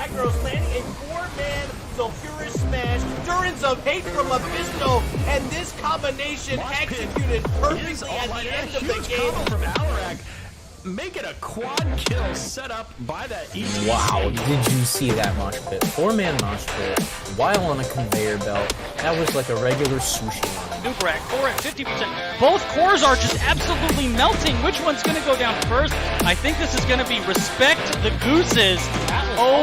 Aggros landing a 4-man Sulfurous Smash, Durance of Hate from Mephisto, and this combination executed perfectly at the end of the game. From Alarak, make it a quad kill set up by that ETC. Wow, did you see that mosh pit? 4-man mosh pit while on a conveyor belt. That was like a regular sushi line. Nubrack, core at 50%. Both cores are just absolutely melting. Which one's going to go down first? I think this is going to be Respect the Gooses. Oh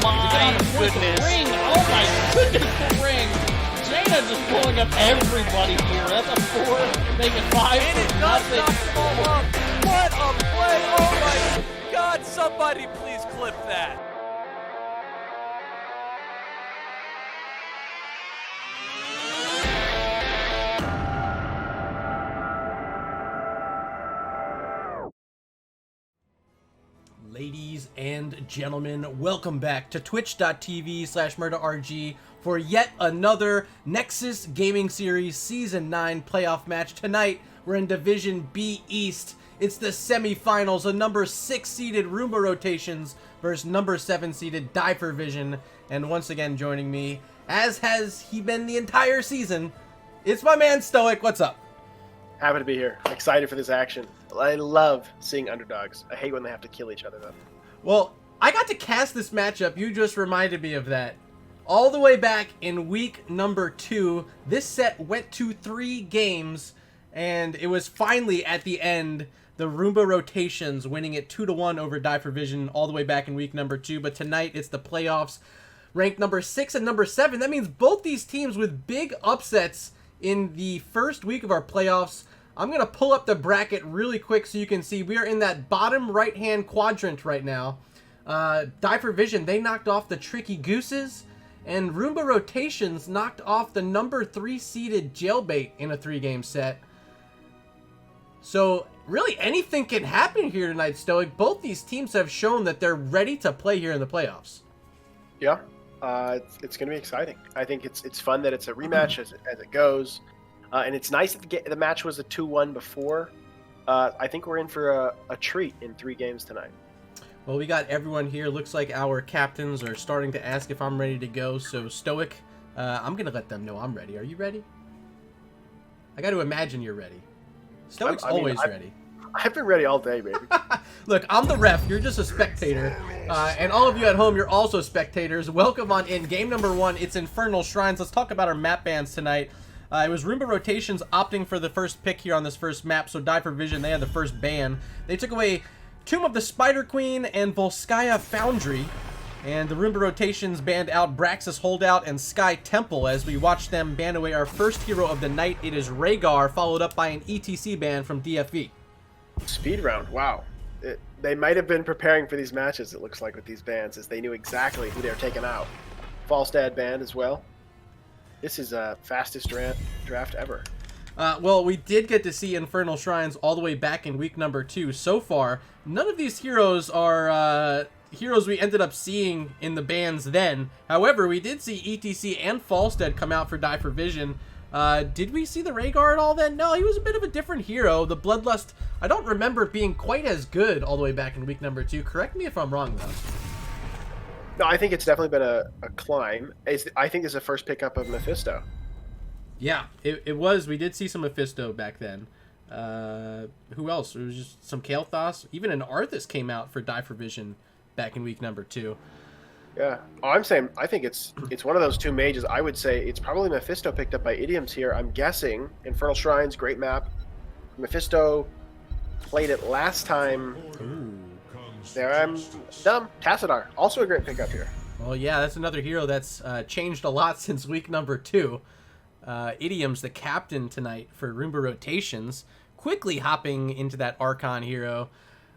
my goodness. Ring. Oh my goodness, the ring. Jaina just pulling up everybody here. That's a 4, make it 5 And it for does nothing. knock them all up. What a play! Oh my God! Somebody please clip that. Ladies and gentlemen, welcome back to twitch.tv/murderrg for yet another Nexus Gaming Series Season 9 playoff match. Tonight, we're in Division B East. It's the semifinals, a number 6 seeded Roomba Rotations versus number 7 seeded Vision. And once again joining me, as has he been the entire season, it's my man StoiC. What's up? Happy to be here. Excited for this action. I love seeing underdogs. I hate when they have to kill each other, though. Well, I got to cast this matchup. You just reminded me of that. All the way back in week number 2, this set went to 3 games, and it was finally at the end, the Roomba Rotations winning it 2-1 over Vision all the way back in week number 2. But tonight, it's the playoffs, ranked number 6 and number 7. That means both these teams with big upsets in the first week of our playoffs. I'm going to pull up the bracket really quick so you can see we are in that bottom right-hand quadrant right now. Vision, they knocked off the Tricky Gooses, and Roomba Rotations knocked off the number 3 seeded Jailbait in a 3-game set. So really anything can happen here tonight, StoiC. Both these teams have shown that they're ready to play here in the playoffs. Yeah, it's going to be exciting. I think it's fun that it's a rematch as it goes. And it's nice that the match was a 2-1 before. I think we're in for a treat in 3 games tonight. Well, we got everyone here. Looks like our captains are starting to ask if I'm ready to go. So, StoiC, I'm going to let them know I'm ready. Are you ready? I got to imagine you're ready. StoiC's always ready. I've been ready all day, baby. Look, I'm the ref. You're just a spectator. And all of you at home, you're also spectators. Welcome on in. Game number 1, it's Infernal Shrines. Let's talk about our map bans tonight. It was Roomba Rotations opting for the first pick here on this first map, so Vision, they had the first ban. They took away Tomb of the Spider Queen and Volskaya Foundry, and the Roomba Rotations banned out Braxis Holdout and Sky Temple as we watched them ban away our first hero of the night. It is Rhaegar, followed up by an ETC ban from DFE. Speed round, wow. They might have been preparing for these matches, it looks like, with these bans, as they knew exactly who they were taking out. Falstad banned as well. This is a fastest draft ever. Well, we did get to see Infernal Shrines all the way back in week number 2. So far, none of these heroes are heroes we ended up seeing in the bans then. However, we did see ETC and Falstead come out for Vision. Did we see the Rhaegar at all then? No, he was a bit of a different hero. The Bloodlust, I don't remember it being quite as good all the way back in week number 2. Correct me if I'm wrong, though. No, I think it's definitely been a climb. I think it's the first pickup of Mephisto. Yeah, it was. We did see some Mephisto back then. Who else? It was just some Kael'thas. Even an Arthas came out for Vision back in week number 2. Yeah. Oh, I'm saying I think it's one of those 2 mages. I would say it's probably Mephisto picked up by Idioms here. I'm guessing Infernal Shrines, great map. Mephisto played it last time. Ooh. There, I'm dumb. Tassadar, also a great pickup here. Well, yeah, that's another hero that's changed a lot since week number 2. Idioms, the captain tonight for Roomba Rotations, quickly hopping into that Archon hero.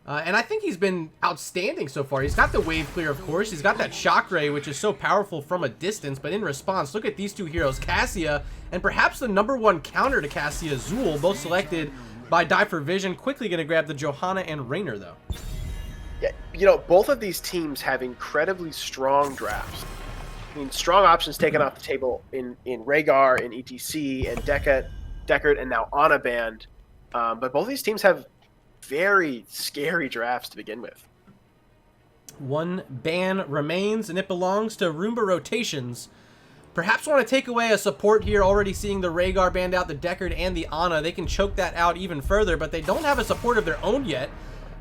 And I think he's been outstanding so far. He's got the wave clear, of course. He's got that shock ray, which is so powerful from a distance. But in response, look at these 2 heroes, Cassia, and perhaps the number 1 counter to Cassia, Zool, both selected by Vision. Quickly going to grab the Johanna and Raynor, though. Yeah, you know, both of these teams have incredibly strong drafts. I mean, strong options taken off the table in Rhaegar, in ETC, and Deckard, and now Ana banned. But both of these teams have very scary drafts to begin with. One ban remains, and it belongs to Roomba Rotations. Perhaps want to take away a support here, already seeing the Rhaegar banned out, the Deckard, and the Ana. They can choke that out even further, but they don't have a support of their own yet.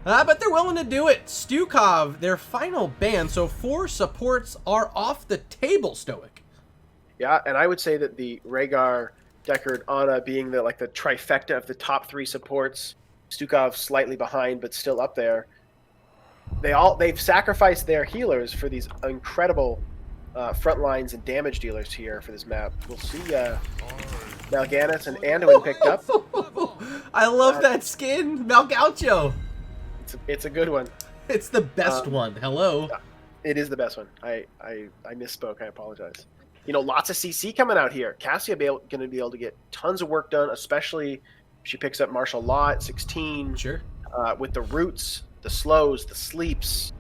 But they're willing to do it. StoiC, their final ban, so 4 supports are off the table, StoiC. Yeah, and I would say that the Rhaegar, Deckard, Ana being the trifecta of the top 3 supports, StoiC slightly behind but still up there. They've sacrificed their healers for these incredible front lines and damage dealers here for this map. We'll see Mal'Ganis and Anduin picked up. I love that skin, Malgaucho. It's a good one. It's the best one. Hello. It is the best one. I misspoke. I apologize. You know, lots of CC coming out here. Cassia going to be able to get tons of work done, especially if she picks up Martial Law at 16. Sure. With the roots, the slows, the sleeps.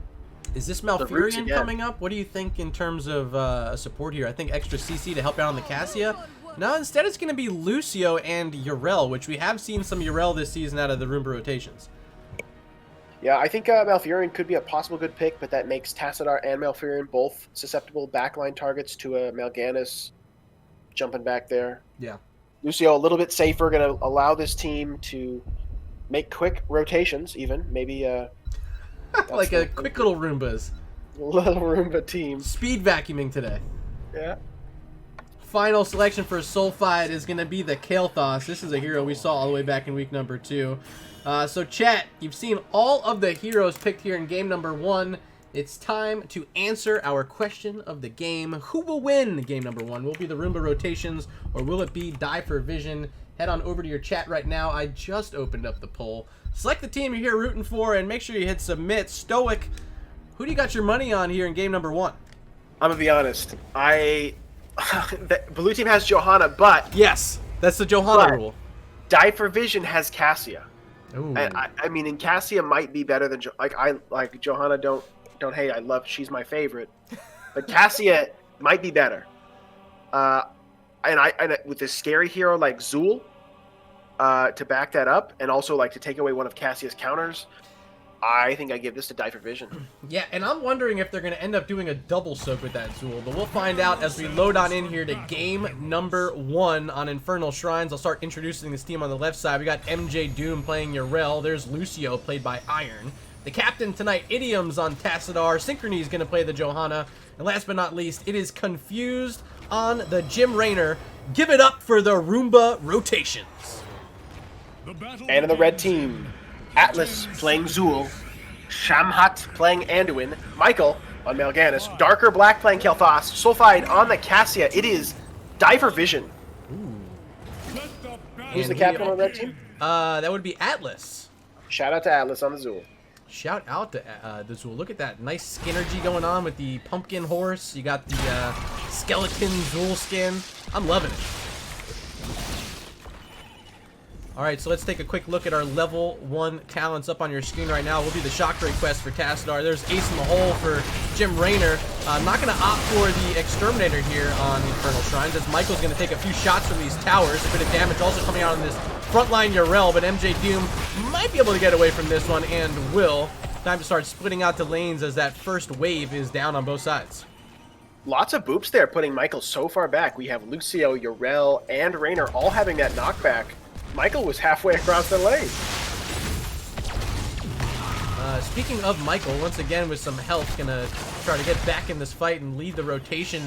Is this Malfurion coming up? What do you think in terms of support here? I think extra CC to help out on the Cassia. No, instead it's going to be Lucio and Yrel, which we have seen some Yrel this season out of the Roomba rotations. Yeah, I think Malfurion could be a possible good pick, but that makes Tassadar and Malfurion both susceptible backline targets to a Mal'Ganis jumping back there. Yeah. Lucio a little bit safer, going to allow this team to make quick rotations even. Maybe like a quick little Roombas. Little Roomba team. Speed vacuuming today. Yeah. Final selection for Sulfide is going to be the Kael'thas. This is a hero we saw all the way back in week number 2. So chat, you've seen all of the heroes picked here in game number 1. It's time to answer our question of the game. Who will win game number 1? Will it be the Roomba rotations or will it be Die for Vision? Head on over to your chat right now. I just opened up the poll. Select the team you're here rooting for and make sure you hit submit. StoiC, who do you got your money on here in game number 1? I'm going to be honest. The blue team has Johanna, but... Yes, that's the Johanna rule. Die for Vision has Cassia. Ooh. I mean, and Cassia might be better than Johanna. Don't hate. I love. She's my favorite, but Cassia might be better. And with a scary hero like Zool, to back that up, and also like to take away one of Cassia's counters, I think I give this to Die for Vision. Yeah, and I'm wondering if they're going to end up doing a double soak with that Zool, but we'll find out as we load on in here to game number 1 on Infernal Shrines. I'll start introducing this team on the left side. We got MJ Doom playing Yrel. There's Lucio, played by Iron. The captain tonight, Idioms on Tassadar. Synchrony is going to play the Johanna. And last but not least, it is Confused on the Jim Raynor. Give it up for the Roomba rotations. And in the red team, Atlas playing Zool, Shamhat playing Anduin, Michael on Mal'Ganis, Darker Black playing Kael'thas, Sulfide on the Cassia. It is Die for Vision. Who's the captain on the red team? That would be Atlas. Shout out to Atlas on the Zool. Shout out to the Zool. Look at that nice skinergy going on with the pumpkin horse. You got the skeleton Zool skin. I'm loving it. Alright, so let's take a quick look at our level 1 talents up on your screen right now. We'll do the Chakra quest for Tassadar. There's Ace in the Hole for Jim Raynor. I'm not going to opt for the Exterminator here on Infernal Shrines, as Michael's going to take a few shots from these towers. A bit of damage also coming out on this frontline Yrel, but MJ Doom might be able to get away from this one, and will. Time to start splitting out the lanes as that first wave is down on both sides. Lots of boops there, putting Michael so far back. We have Lucio, Yrel, and Raynor all having that knockback. Michael was halfway across the lane. Speaking of Michael, once again with some health, gonna try to get back in this fight and lead the rotation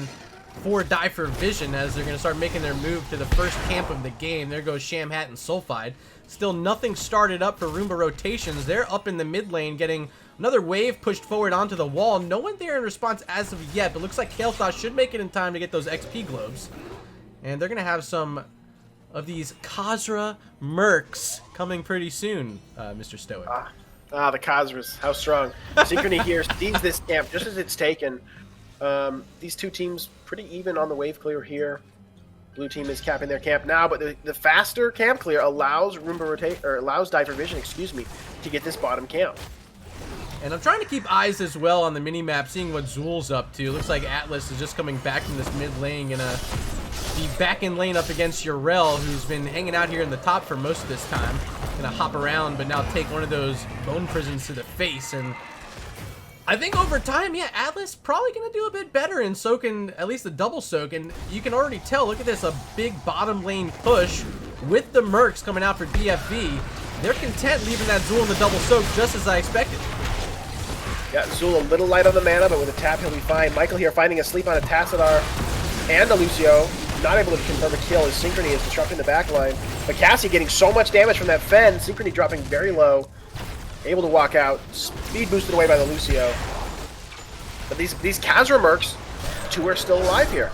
for Die for Vision as they're gonna start making their move to the first camp of the game. There goes Shamhat and Sulfide. Still nothing started up for Roomba rotations. They're up in the mid lane getting another wave pushed forward onto the wall. No one there in response as of yet, but looks like Kael'thas should make it in time to get those XP globes. And they're gonna have some of these Khazra mercs coming pretty soon, Mr. StoiC. The Khazras, how strong. Synchrony here sees this camp just as it's taken. These two teams pretty even on the wave clear here. Blue team is capping their camp now, but the faster camp clear allows allows Die for Vision, to get this bottom camp. And I'm trying to keep eyes as well on the mini-map, seeing what Zool's up to. Looks like Atlas is just coming back from this mid lane, gonna be back in lane up against Yrel, who's been hanging out here in the top for most of this time. Gonna hop around, but now take one of those bone prisons to the face, and I think over time, yeah, Atlas probably going to do a bit better in soaking, at least the double soak, and you can already tell, look at this, a big bottom lane push with the Mercs coming out for DFV. They're content leaving that Zool in the double soak just as I expected. Yeah, Zool a little light on the mana, but with a tap he'll be fine. Michael here finding a sleep on a Tassadar and a Lucio. Not able to confirm a kill. His Synchrony is disrupting the backline. But Cassie getting so much damage from that Fen. Synchrony dropping very low. Able to walk out. Speed boosted away by the Lucio. But these Khazra Mercs, 2 are still alive here.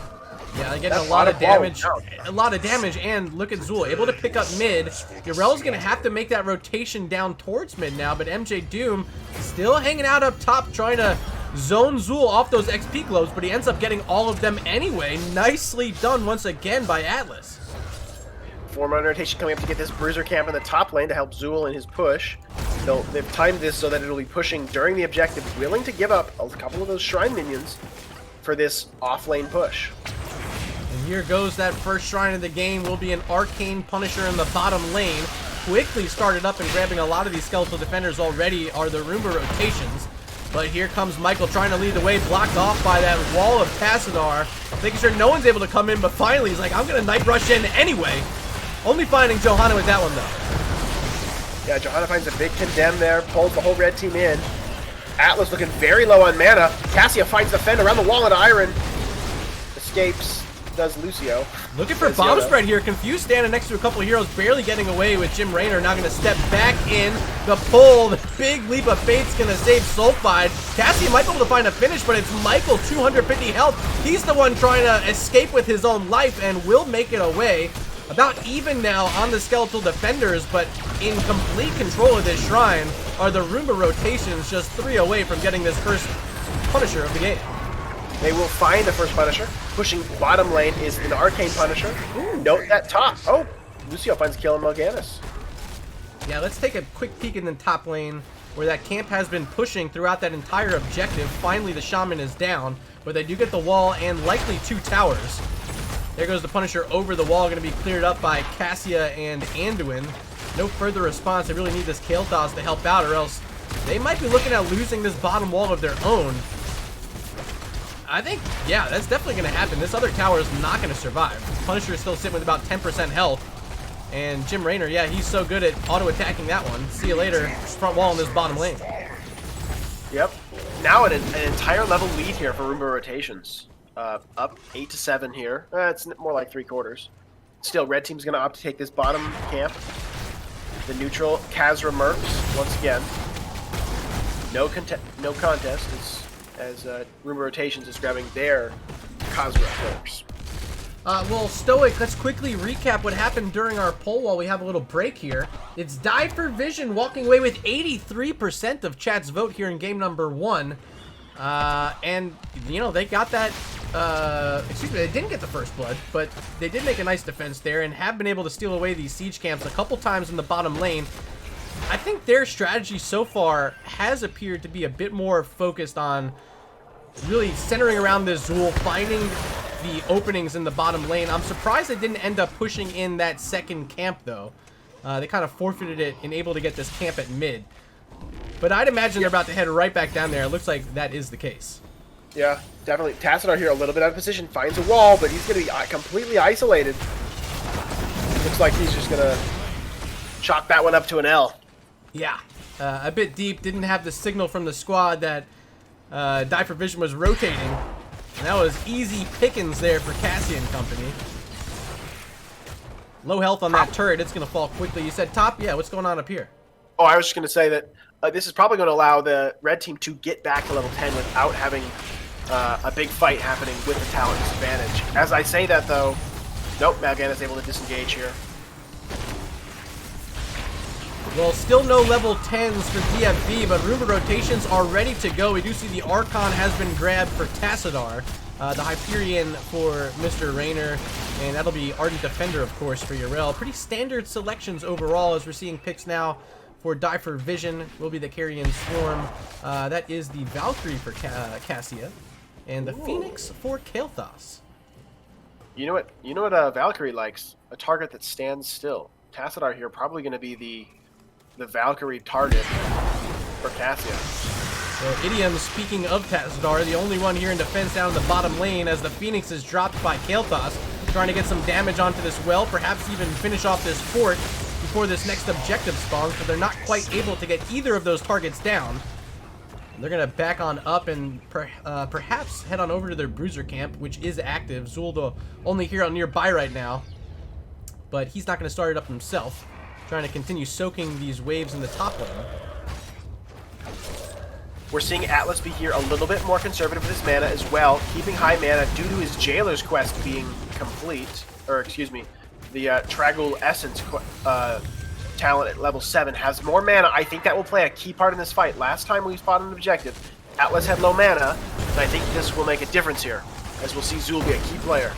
Yeah, they're getting a lot of damage. A lot of damage, and look at Zool, able to pick up mid. Yarel's going to have to make that rotation down towards mid now, but MJ Doom still hanging out up top, trying to zone Zool off those XP globes, but he ends up getting all of them anyway. Nicely done once again by Atlas. Form rotation coming up to get this Bruiser camp in the top lane to help Zool in his push. They've timed this so that it'll be pushing during the objective, willing to give up a couple of those Shrine minions for this off-lane push. And here goes that first Shrine of the game. Will be an Arcane Punisher in the bottom lane. Quickly started up and grabbing a lot of these Skeletal Defenders already are the Roomba rotations. But here comes Michael trying to lead the way, blocked off by that wall of Tassadar. Making sure no one's able to come in, but finally he's like, I'm going to Night Rush in anyway. Only finding Johanna with that one, though. Yeah, Johanna finds a big condemn there, pulls the whole red team in. Atlas looking very low on mana. Cassia finds the Fen around the wall at Iron. Escapes, does Lucio. Looking for bomb spread here. Confused standing next to a couple of heroes, barely getting away with Jim Raynor. Now going to step back in. The pull, the big leap of faith's going to save Sulfide. Cassie might be able to find a finish, but it's Michael, 250 health. He's the one trying to escape with his own life and will make it away. About even now on the Skeletal Defenders, but in complete control of this Shrine are the Roomba rotations, just 3 away from getting this first Punisher of the game. They will find the first Punisher. Pushing bottom lane is an Arcane Punisher. Ooh, note that top. Oh, Lucio finds kill on Morganis. Yeah, let's take a quick peek in the top lane where that camp has been pushing throughout that entire objective. Finally, the Shaman is down, but they do get the wall and likely 2 towers. There goes the Punisher over the wall, going to be cleared up by Cassia and Anduin. No further response. They really need this Kael'thas to help out, or else they might be looking at losing this bottom wall of their own. I think, yeah, that's definitely going to happen. This other tower is not going to survive. Punisher is still sitting with about 10% health. And Jim Raynor, yeah, he's so good at auto-attacking that one. See you later. Front wall in this bottom lane. Yep. Now an entire level lead here for Roomba rotations. Up 8-7 here. It's more like 3/4. Still, red team's going to opt to take this bottom camp. The neutral Khazra Mercs, once again. No contest as Roomba rotations is grabbing their Khazra Mercs. Well, StoiC, let's quickly recap what happened during our poll while we have a little break here. It's Die for Vision walking away with 83% of chat's vote here in game number 1. And, you know, they got that, excuse me, they didn't get the first blood, but they did make a nice defense there and have been able to steal away these siege camps a couple times in the bottom lane. I think their strategy so far has appeared to be a bit more focused on really centering around this Zool, finding the openings in the bottom lane. I'm surprised they didn't end up pushing in that second camp, though. They kind of forfeited it and able to get this camp at mid. But I'd imagine they're about to head right back down there. It looks like that is the case. Yeah, definitely. Tassadar here a little bit out of position, finds a wall, but he's going to be completely isolated. Looks like he's just going to chalk that one up to an L. Yeah, a bit deep. Didn't have the signal from the squad that Die for Vision was rotating. And that was easy pickings there for Cassie and company. Low health on that turret. It's going to fall quickly. You said top? Yeah, what's going on up here? Oh, I was just going to say that this is probably going to allow the red team to get back to level 10 without having a big fight happening with the talent disadvantage. As I say that, though, nope, Malgan is able to disengage here. Well, still no level 10s for DFV, but Roomba rotations are ready to go. We do see the Archon has been grabbed for Tassadar, the Hyperion for Mr. Raynor, and that'll be Ardent Defender, of course, for Yarel. Pretty standard selections overall, as we're seeing picks now for Die for Vision. Will be the Carrion Swarm. That is the Valkyrie for Cassia, and the Phoenix for Kael'thas. You know what Valkyrie likes? A target that stands still. Tassadar here probably going to be the Valkyrie target for Cassia. So Idiom, speaking of Tassadar, the only one here in defense down in the bottom lane as the Phoenix is dropped by Kael'thas, trying to get some damage onto this well, perhaps even finish off this fort before this next objective spawns, but they're not quite able to get either of those targets down. They're going to back on up and perhaps head on over to their Bruiser camp, which is active. Zul, the only hero nearby right now, but he's not going to start it up himself, trying to continue soaking these waves in the top lane. We're seeing Atlas be here a little bit more conservative with his mana as well, keeping high mana due to his Jailer's quest being complete, or excuse me, the Tragul Essence talent at level 7 has more mana. I think that will play a key part in this fight. Last time we spotted an objective, Atlas had low mana, and I think this will make a difference here, as we'll see Zul be a key player.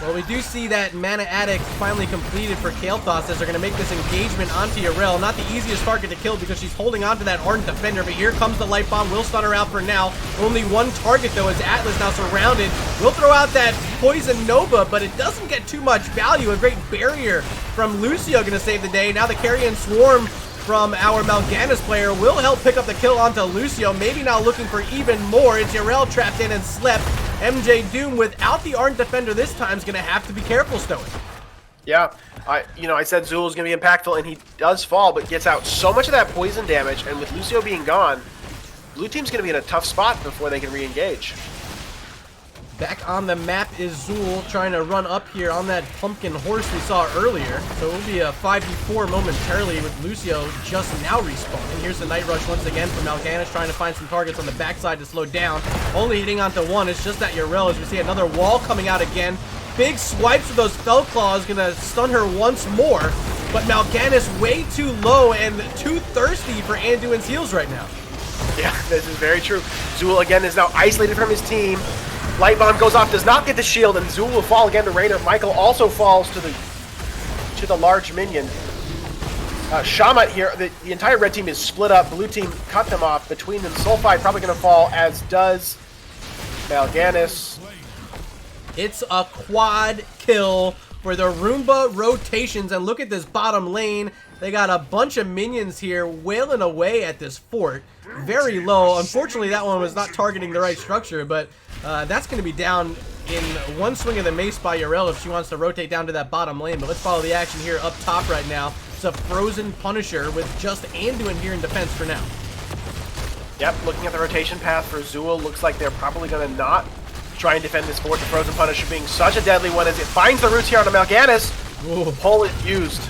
Well, we do see that Mana Addict finally completed for Kael'thas as they're going to make this engagement onto Yarel. Not the easiest target to kill because she's holding on to that Ardent Defender, but here comes the Light Bomb. Will stun her out for now. Only one target, though, as Atlas now surrounded. Will throw out that Poison Nova, but it doesn't get too much value. A great barrier from Lucio going to save the day. Now the Carrion Swarm from our Mal'Ganis player will help pick up the kill onto Lucio. Maybe now looking for even more. It's Yarel trapped in and slept. MJ Doom, without the Ardent Defender this time, is going to have to be careful, StoiC. Yeah, I said Zul is going to be impactful, and he does fall, but gets out so much of that poison damage, and with Lucio being gone, blue team's going to be in a tough spot before they can re-engage. Back on the map is Zul trying to run up here on that pumpkin horse we saw earlier. So it will be a 5v4 momentarily with Lucio just now respawning. Here's the Night Rush once again from Mal'Ganis, trying to find some targets on the backside to slow down. Only hitting onto one. It's just that Yarel as we see another wall coming out again. Big swipes with those Fell Claws, gonna stun her once more. But Mal'Ganis way too low and too thirsty for Anduin's heals right now. Yeah, this is very true. Zul again is now isolated from his team. Light Bomb goes off, does not get the shield, and Zul will fall again to Raynor. Michael also falls to the large minion. Shamat here, the entire red team is split up. Blue team cut them off. Between them, Sulfide probably going to fall, as does Mal'Ganis. It's a quad kill for the Roomba rotations, and look at this bottom lane. They got a bunch of minions here wailing away at this fort. Very low. Unfortunately, that one was not targeting the right structure, but that's going to be down in one swing of the mace by Yarel if she wants to rotate down to that bottom lane. But let's follow the action here up top right now. It's a Frozen Punisher with just Anduin here in defense for now. Yep, looking at the rotation path for Zul, looks like they're probably going to not try and defend this fort. The Frozen Punisher being such a deadly one as it finds the roots here on the Mal'Ganis. Pull it used.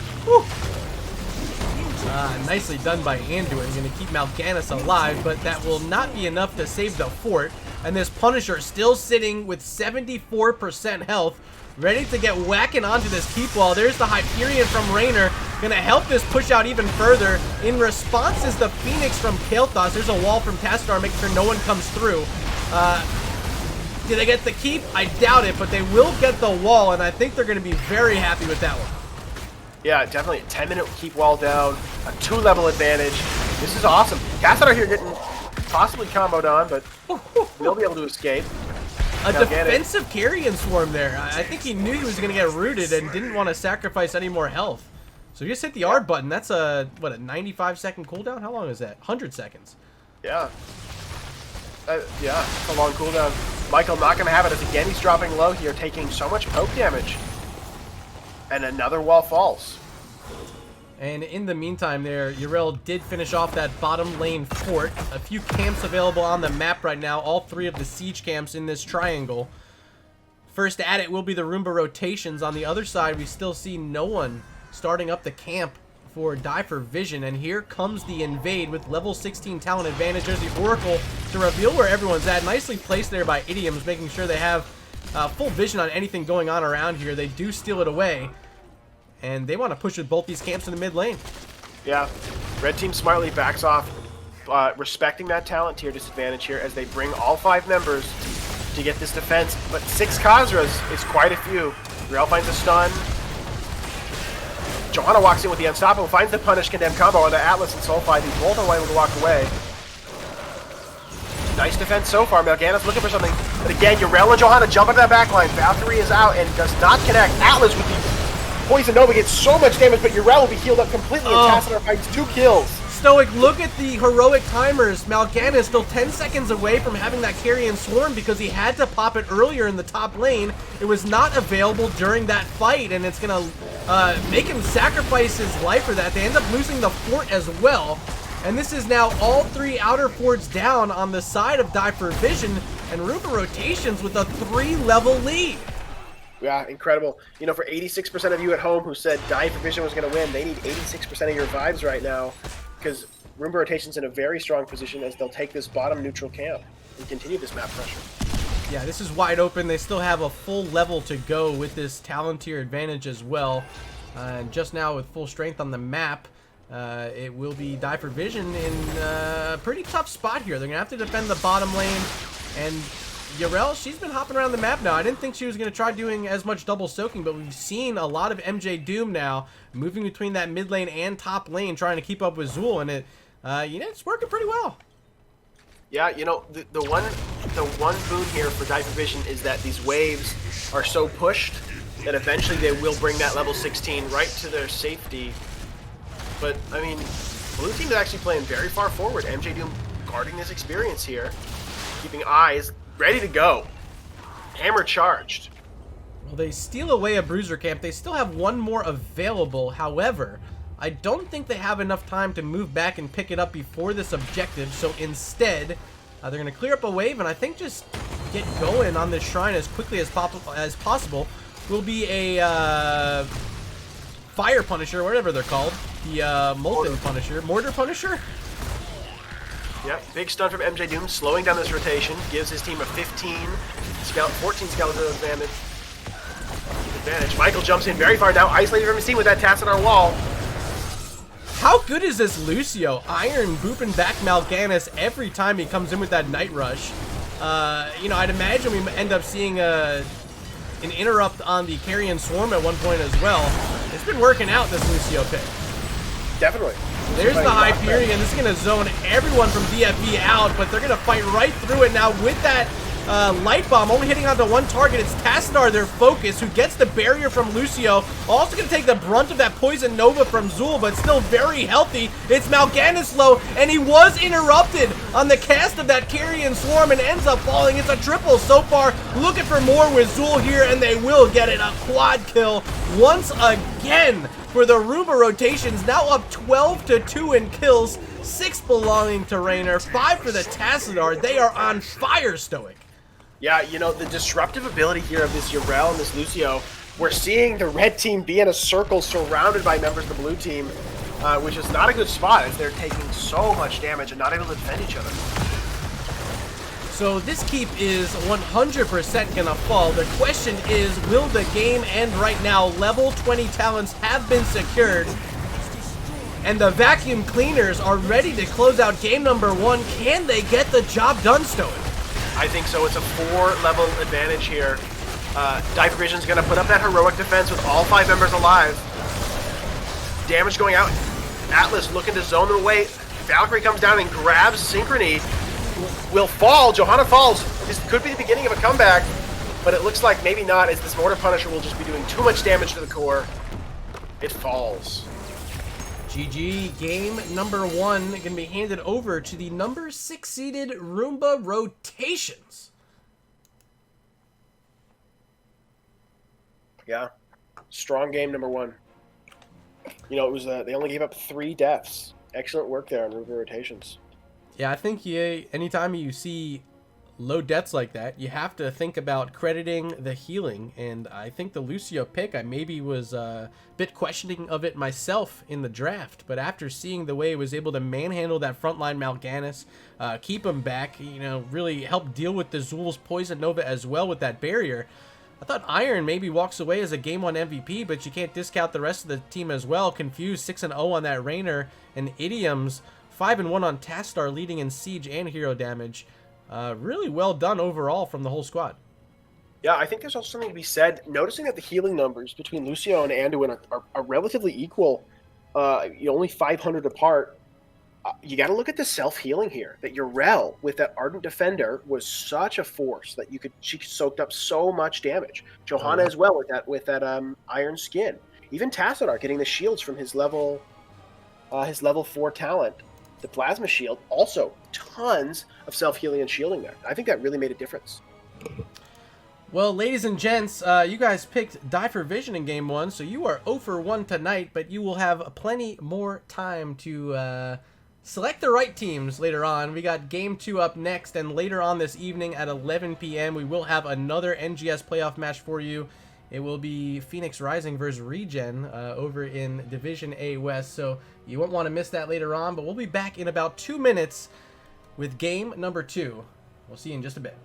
Nicely done by Anduin. Going to keep Mal'Ganis alive, but that will not be enough to save the fort. And this Punisher still sitting with 74% health, ready to get whacking onto this keep wall. There's the Hyperion from Raynor, going to help this push out even further. In response is the Phoenix from Kael'thas. There's a wall from Tassadar, making sure no one comes through. Do they get the keep? I doubt it, but they will get the wall, and I think they're going to be very happy with that one. Yeah, definitely a 10-minute keep wall down, a 2-level advantage. This is awesome. Tassadar here getting possibly comboed on, but they'll be able to escape. A defensive Carrion Swarm there. I think he knew he was going to get rooted and didn't want to sacrifice any more health. So he just hit the R button. That's a, what, a 95-second cooldown? How long is that? 100 seconds. Yeah. Yeah, it's a long cooldown. Michael not going to have it as again he's dropping low here, taking so much poke damage. And another wall falls. And in the meantime there, Yarel did finish off that bottom lane fort. A few camps available on the map right now. All 3 of the siege camps in this triangle. First at it will be the Roomba rotations. On the other side, we still see no one starting up the camp for Die for Vision. And here comes the invade with level 16 talent advantage. There's the Oracle to reveal where everyone's at. Nicely placed there by Idioms, making sure they have full vision on anything going on around here. They do steal it away. And they want to push with both these camps in the mid lane. Yeah, red team smartly backs off, respecting that talent tier disadvantage here as they bring all 5 members to get this defense. But 6 Khazras is quite a few. Real finds a stun. Johanna walks in with the Unstoppable, finds the Punish Condemn combo onto Atlas and Sulfide, who both are able to walk away. Nice defense so far. Mal'Ganis looking for something. But again, Yarel and Johanna jump into that backline. Valkyrie is out and does not connect. Atlas with the Poison Nova gets so much damage, but Yarel will be healed up completely, and Tassadar finds 2 kills. StoiC, look at the heroic timers. Mal'Ganis still 10 seconds away from having that carrion swarm because he had to pop it earlier in the top lane. It was not available during that fight, and it's going to make him sacrifice his life for that. They end up losing the fort as well. And this is now all 3 outer forts down on the side of Die for Vision, and Roomba Rotations with a 3-level lead. Yeah, incredible. You know, for 86% of you at home who said Die for Vision was going to win, they need 86% of your vibes right now, because Roomba Rotation's in a very strong position as they'll take this bottom neutral camp and continue this map pressure. Yeah, this is wide open. They still have a full level to go with this talent tier advantage as well. And just now with full strength on the map, it will be Die for Vision in a pretty tough spot here. They're going to have to defend the bottom lane, and Yarel, she's been hopping around the map now. I didn't think she was going to try doing as much double soaking, but we've seen a lot of MJ Doom now moving between that mid lane and top lane, trying to keep up with Zool, and it's working pretty well. Yeah, you know, the one boon here for Die for Vision is that these waves are so pushed that eventually they will bring that level 16 right to their safety. But, I mean, blue team is actually playing very far forward. MJ Doom guarding this experience here, keeping eyes ready to go. Hammer charged. Well, they steal away a bruiser camp. They still have one more available. However, I don't think they have enough time to move back and pick it up before this objective. So instead, they're going to clear up a wave and I think just get going on this shrine as quickly as possible. Will be a Fire Punisher, whatever they're called. The Molten Punisher. Mortar Punisher? Yep, big stun from MJ Doom, slowing down this rotation, gives his team a 14 skeleton advantage. Michael jumps in very far now, isolated from his team with that Tassadar wall. How good is this Lucio? Iron booping back Mal'Ganis every time he comes in with that Night Rush. You know, I'd imagine we end up seeing an interrupt on the Carrion Swarm at one point as well. It's been working out, this Lucio pick. Definitely. There's the Hyperion. This is going to zone everyone from DFV out, but they're going to fight right through it now with that Light Bomb only hitting onto one target. It's Tassadar, their focus, who gets the barrier from Lucio. Also going to take the brunt of that Poison Nova from Zool, but still very healthy. It's Mal'Ganis low, and he was interrupted on the cast of that Carrion Swarm and ends up falling. It's a triple so far. Looking for more with Zool here, and they will get it. A quad kill once again for the Roomba Rotations, now up 12-2 in kills, 6 belonging to Raynor, 5 for the Tassadar. They are on fire, StoiC. Yeah, you know, the disruptive ability here of this Yarel and this Lucio, we're seeing the red team be in a circle surrounded by members of the blue team, which is not a good spot as they're taking so much damage and not able to defend each other. So this keep is 100% gonna fall. The question is, will the game end right now? Level 20 talents have been secured, and the vacuum cleaners are ready to close out game number 1. Can they get the job done, StoiC? I think so. It's a 4-level advantage here. Die for Vision's going to put up that heroic defense with all 5 members alive. Damage going out. Atlas looking to zone them away. Valkyrie comes down and grabs Synchrony. Will fall. Johanna falls. This could be the beginning of a comeback, but it looks like maybe not, as this Mortar Punisher will just be doing too much damage to the core. It falls. GG, game number 1 going to be handed over to the number 6-seeded Roomba Rotations. Yeah, strong game number 1. You know, it was they only gave up 3 deaths. Excellent work there on Roomba Rotations. Yeah, I think anytime you see low deaths like that, you have to think about crediting the healing, and I think the Lucio pick, I maybe was a bit questioning of it myself in the draft, but after seeing the way he was able to manhandle that frontline Mal'Ganis, keep him back, you know, really help deal with the Zool's Poison Nova as well with that barrier, I thought Iron maybe walks away as a Game 1 MVP, but you can't discount the rest of the team as well. Confused 6-0 on that Raynor, and Idioms 5-1 on Tassadar, leading in siege and hero damage. Really well done overall from the whole squad. Yeah, I think there's also something to be said. Noticing that the healing numbers between Lucio and Anduin are relatively equal, only 500 apart. You got to look at the self-healing here. That Yarel with that Ardent Defender was such a force that she soaked up so much damage. Johanna as well with that Iron Skin. Even Tassadar getting the shields from his level his level 4 talent, the Plasma Shield, also tons of self-healing and shielding there. I think that really made a difference. Well, ladies and gents, you guys picked Die for Vision in Game 1, so you are 0 for 1 tonight, but you will have plenty more time to select the right teams later on. We got Game 2 up next, and later on this evening at 11 p.m., we will have another NGS playoff match for you. It will be Phoenix Rising versus Regen over in Division A West, so you won't want to miss that later on, but we'll be back in about 2 minutes with Game number 2. We'll see you in just a bit.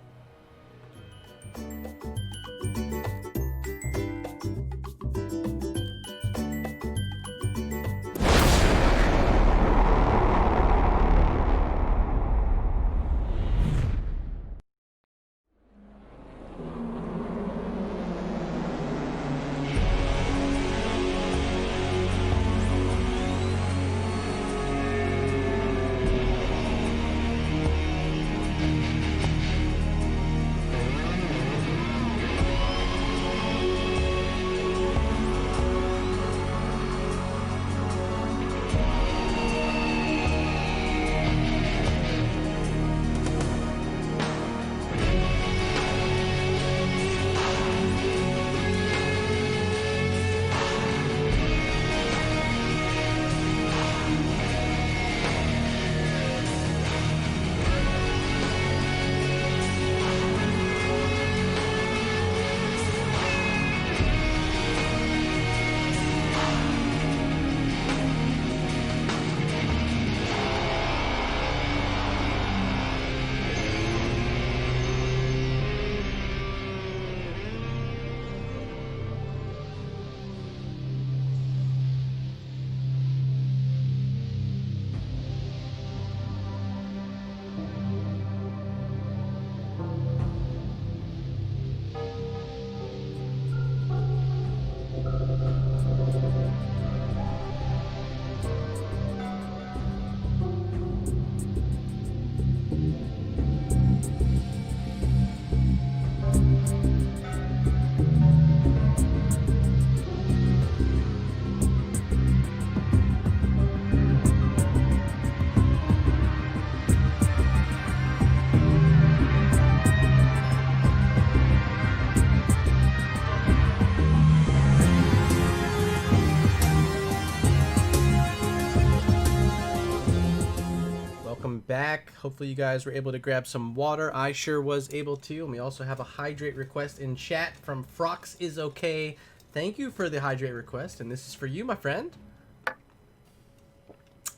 Back. Hopefully you guys were able to grab some water. I sure was able to. And we also have a hydrate request in chat from Frox is okay. Thank you for the hydrate request, and this is for you, my friend.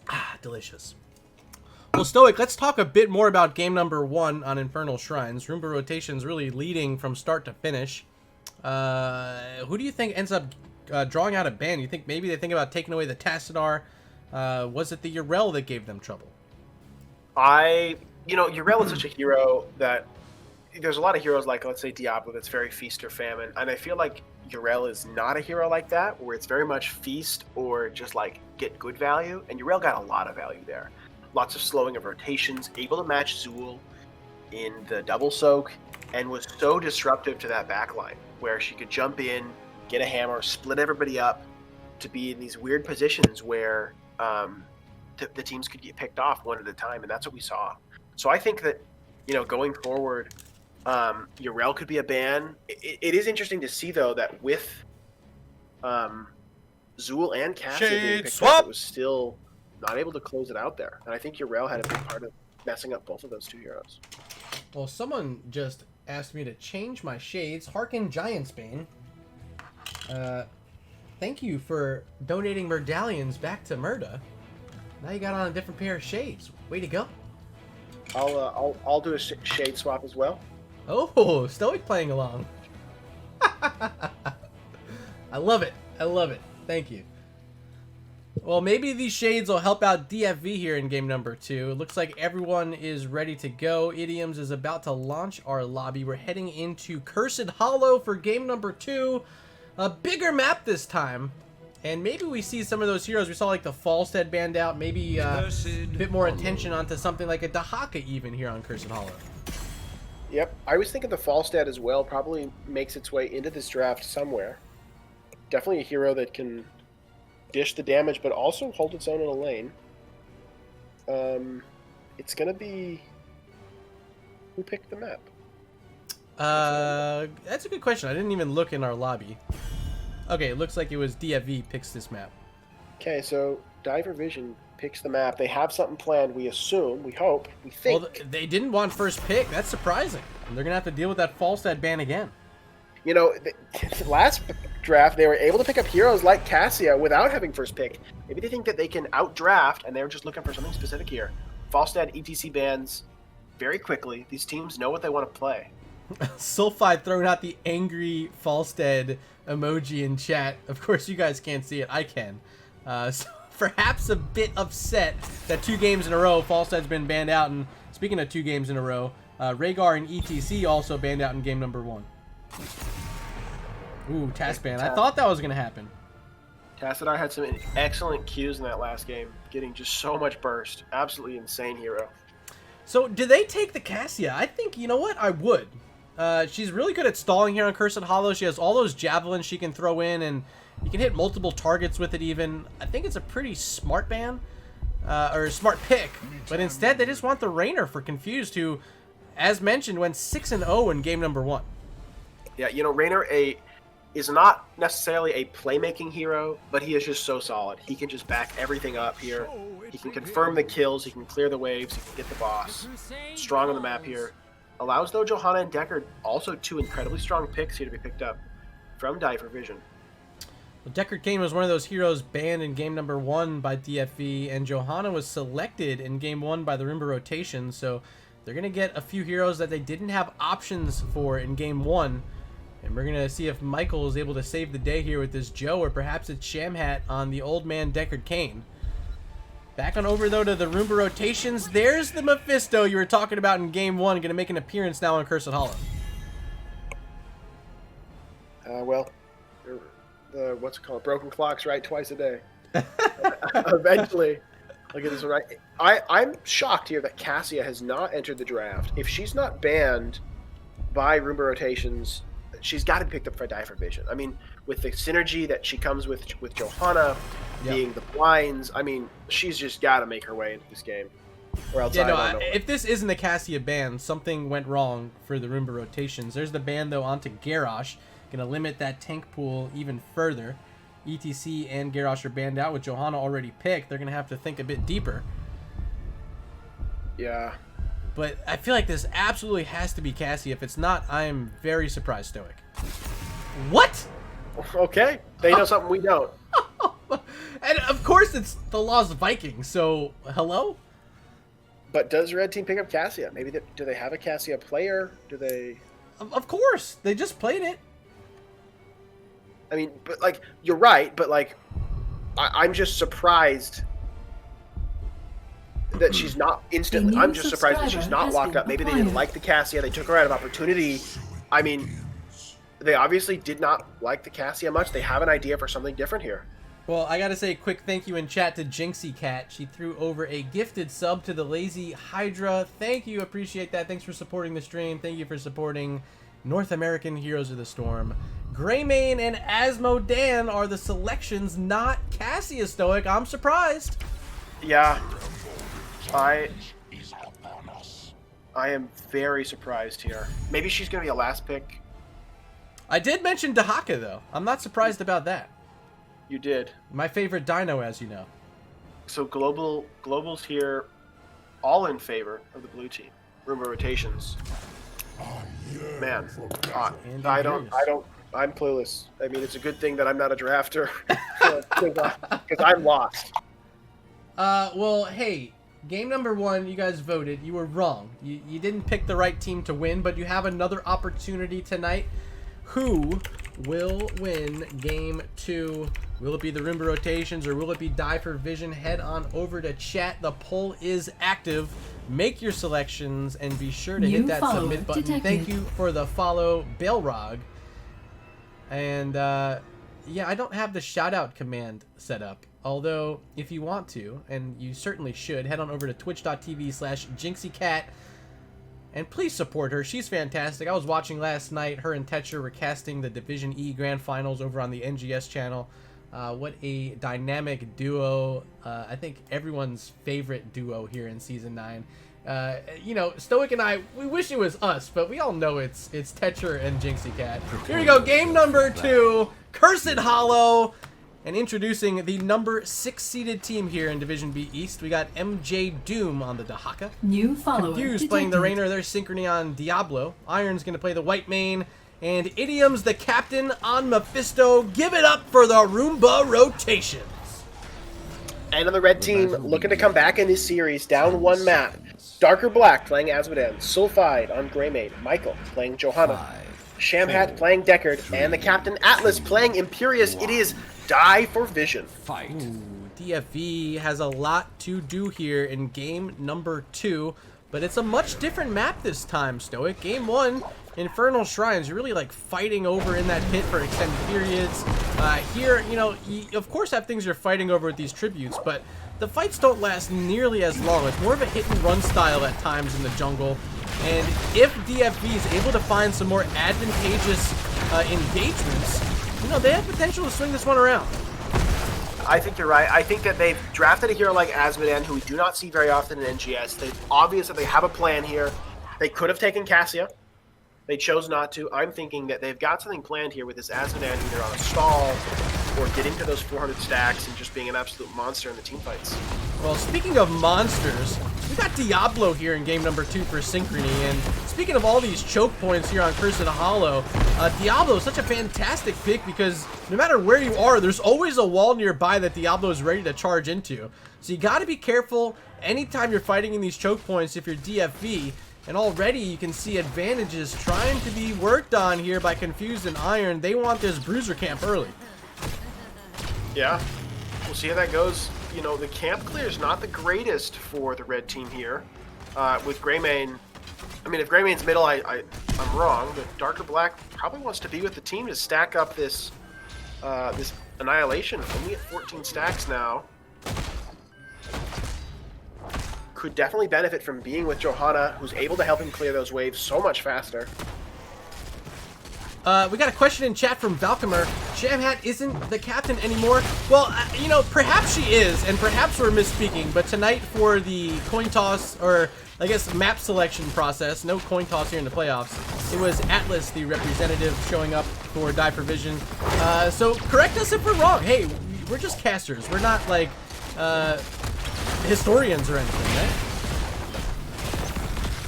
Ah, delicious. Well, StoiC, let's talk a bit more about game number 1 on Infernal Shrines. Roomba rotation's really leading from start to finish. Who do you think ends up drawing out a ban? You think maybe they think about taking away the Tassadar? Was it the Yrel that gave them trouble? Yrel is such a hero that there's a lot of heroes like, let's say, Diablo, that's very feast or famine. And I feel like Yrel is not a hero like that, where it's very much feast or just like get good value. And Yrel got a lot of value there. Lots of slowing of rotations, able to match Zool in the double soak, and was so disruptive to that backline where she could jump in, get a hammer, split everybody up to be in these weird positions where the teams could get picked off one at a time, and that's what we saw. So I think that, going forward, Yrel could be a ban. It is interesting to see, though, that with Zool and Cassie being picked up, it was still not able to close it out there. And I think Yrel had a big part of messing up both of those two heroes. Well, someone just asked me to change my shades. Harkin Giantsbane. Thank you for donating medallions back to Murda. Now you got on a different pair of shades. Way to go. I'll do a shade swap as well. Oh, StoiC playing along. I love it. I love it. Thank you. Well, maybe these shades will help out DFV here in game number 2. It looks like everyone is ready to go. Idioms is about to launch our lobby. We're heading into Cursed Hollow for game number 2. A bigger map this time. And maybe we see some of those heroes. We saw like the Falstead banned out. Maybe a bit more attention onto something like a Dahaka even here on Cursed Hollow. Yep. I was thinking the Falstead as well probably makes its way into this draft somewhere. Definitely a hero that can dish the damage, but also hold its own in a lane. It's gonna be who picked the map. That's a good question. I didn't even look in our lobby. Okay, it looks like it was DFV picks this map. Okay, so Diver Vision picks the map. They have something planned. We assume, we hope, we think. Well, they didn't want first pick. That's surprising. They're gonna have to deal with that Falstad ban again. You know, the last draft they were able to pick up heroes like Cassia without having first pick. Maybe they think that they can outdraft, and they're just looking for something specific here. Falstad ETC bans very quickly. These teams know what they want to play. Sulfide throwing out the angry Falstad emoji in chat. Of course, you guys can't see it. I can. So perhaps a bit upset that 2 games in a row Falstad's been banned out. And speaking of 2 games in a row, Rhaegar and ETC also banned out in game number 1. Ooh, task ban. I thought that was going to happen. Tassadar had some excellent Qs in that last game, getting just so much burst. Absolutely insane hero. So, do they take the Cassia? I think, you know what? I would. She's really good at stalling here on Cursed Hollow. She has all those javelins she can throw in, and you can hit multiple targets with it even. I think it's a pretty smart ban, or a smart pick. But instead, they just want the Rainer for Confused, who, as mentioned, went 6-0 in game number 1. Yeah, you know, Rainer is not necessarily a playmaking hero, but he is just so solid. He can just back everything up here. He can confirm the kills, he can clear the waves, he can get the boss. Strong on the map here. Allows, though, Johanna and Deckard, also 2 incredibly strong picks here to be picked up from Diver Vision. Well, Deckard Cain was one of those heroes banned in game number 1 by DFV, and Johanna was selected in game 1 by the Roomba rotation, so they're going to get a few heroes that they didn't have options for in game 1. And we're going to see if Michael is able to save the day here with this Joe, or perhaps it's Shamhat on the old man Deckard Cain. Back on over, though, to the Roomba rotations. There's the Mephisto you were talking about in game 1, going to make an appearance now on Cursed Hollow. Well, what's it called? Broken clocks, right? Twice a day. Eventually. Look at this, right? I'm shocked here that Cassia has not entered the draft. If she's not banned by Roomba rotations, she's got to be picked up for Diver Vision. I mean, with the synergy that she comes with Johanna, being the blinds, I mean, she's just got to make her way into this game. Or else if this isn't a Cassia ban, something went wrong for the Roomba rotations. There's the ban, though, onto Garrosh. Going to limit that tank pool even further. ETC and Garrosh are banned out with Johanna already picked. They're going to have to think a bit deeper. Yeah. But I feel like this absolutely has to be Cassie. If it's not, I am very surprised, StoiC. What? Okay. They know something we don't. And of course it's the Lost Viking, so hello? But does Red Team pick up Cassia? Maybe do they have a Cassia player? Do they... Of course. They just played it. I mean, but like, you're right, but like, I'm just surprised that she's not instantly. I'm just surprised that she's not locked up. Maybe they didn't like the Cassia. They took her out of opportunity. I mean, they obviously did not like the Cassia much. They have an idea for something different here. Well, I gotta say a quick thank you in chat to Jinxie Cat. She threw over a gifted sub to the Lazy Hydra. Thank you, appreciate that. Thanks for supporting the stream. Thank you for supporting North American Heroes of the Storm. Greymane and Asmodan are the selections, not Cassia, StoiC. I'm surprised. Yeah. I am very surprised here. Maybe she's going to be a last pick. I did mention Dahaka, though. I'm not surprised about that. You did. My favorite dino, as you know. So Global's here, all in favor of the blue team. Roomba rotations. Man, I'm clueless. I mean, it's a good thing that I'm not a drafter, because I'm lost. Well, hey, game number 1, you guys voted. You were wrong. You didn't pick the right team to win, but you have another opportunity tonight. Who will win game 2? Will it be the Roomba rotations, or will it be Diver Vision? Head on over to chat. The poll is active. Make your selections and be sure to hit that submit button. Detected. Thank you for the follow, Balrog. And yeah, I don't have the shout out command set up. Although, if you want to, and you certainly should, head on over to twitch.tv/JinxieCat. And please support her. She's fantastic. I was watching last night. Her and Tetcher were casting the Division E Grand Finals over on the NGS channel. What a dynamic duo. I think everyone's favorite duo here in Season 9. You know, StoiC and I, we wish it was us, but we all know it's Tetcher and Jinxie Cat. Here we go, game number 2, Cursed Hollow. And introducing the number 6 seeded team here in Division B East, we got MJ Doom on the Dahaka. New follower Confused playing the Rainer, there's Synchrony on Diablo. Iron's going to play the White Main. And Idiom's the captain on Mephisto. Give it up for the Roomba rotations. And on the red team, looking to come back in this series, down 1 map. Darker Black playing Azmodan. Sulfide on Greymane. Michael playing Johanna. Shamhat playing Deckard. And the captain Atlas playing Imperious. It is Die for Vision. Ooh, DFV has a lot to do here in game number 2. But it's a much different map this time, StoiC. Game 1, Infernal Shrines. You're really like fighting over in that pit for extended periods. Here, you know, you of course have things you're fighting over with these tributes, but the fights don't last nearly as long. It's more of a hit and run style at times in the jungle. And if DFV is able to find some more advantageous engagements, you know, they have potential to swing this one around. I think you're right. I think that they've drafted a hero like Azmodan, who we do not see very often in NGS. It's obvious that they have a plan here. They could have taken Cassia. They chose not to. I'm thinking that they've got something planned here with this Azmodan either on a stall or getting to those 400 stacks and just being an absolute monster in the team fights. Well, speaking of monsters, we got Diablo here in game number 2 for Synchrony, and speaking of all these choke points here on Cursed Hollow, Diablo is such a fantastic pick because no matter where you are, there's always a wall nearby that Diablo is ready to charge into. So you got to be careful anytime you're fighting in these choke points if you're DFV, and already you can see advantages trying to be worked on here by Confused and Iron. They want this bruiser camp early. Yeah, we'll see how that goes. You know, the camp clear is not the greatest for the red team here. With Greymane, I mean, if Greymane's middle, I'm wrong, but Darker Black probably wants to be with the team to stack up this this Annihilation. Only at 14 stacks now. Could definitely benefit from being with Johanna, who's able to help him clear those waves so much faster. We got a question in chat from Valkymer. Shamhat isn't the captain anymore. Well, you know, perhaps she is, and perhaps we're misspeaking, but tonight for the coin toss, or I guess map selection process, no coin toss here in the playoffs, it was Atlas, the representative, showing up for Die for Vision. So correct us if we're wrong. Hey, we're just casters. We're not, like, historians or anything, right?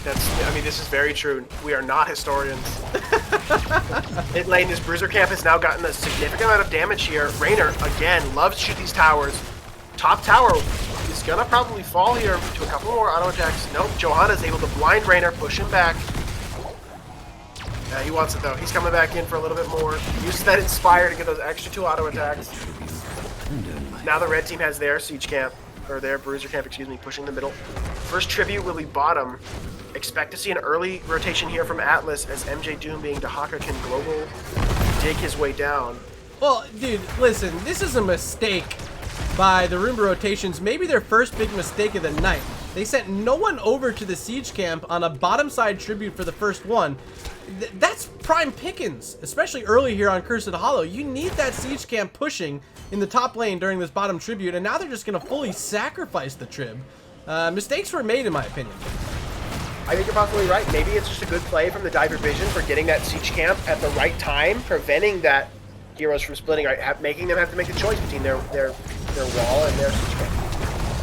I mean, this is very true. We are not historians. Mid lane, this Bruiser Camp has now gotten a significant amount of damage here. Rainer, again, loves to shoot these towers. Top tower is going to probably fall here to a couple more auto attacks. Nope, Johanna's able to blind Rainer, push him back. He wants it, though. He's coming back in for a little bit more. Uses that Inspire to get those extra 2 auto attacks. Now the red team has their Siege Camp, or their Bruiser Camp, excuse me, pushing the middle. First Tribute will be bottom. Expect to see an early rotation here from Atlas as MJ Doom being Dahaka can global dig his way down. Well, dude, listen, this is a mistake by the Roomba rotations. Maybe their first big mistake of the night. They sent no one over to the Siege Camp on a bottom side tribute for the first one. That's prime pickings, especially early here on Cursed Hollow. You need that Siege Camp pushing in the top lane during this bottom tribute, and now they're just going to fully sacrifice the trib. Mistakes were made, in my opinion. I think you're possibly right. Maybe it's just a good play from the Diver Vision for getting that Siege Camp at the right time, preventing that heroes from splitting, right, making them have to make a choice between their wall and their Siege Camp.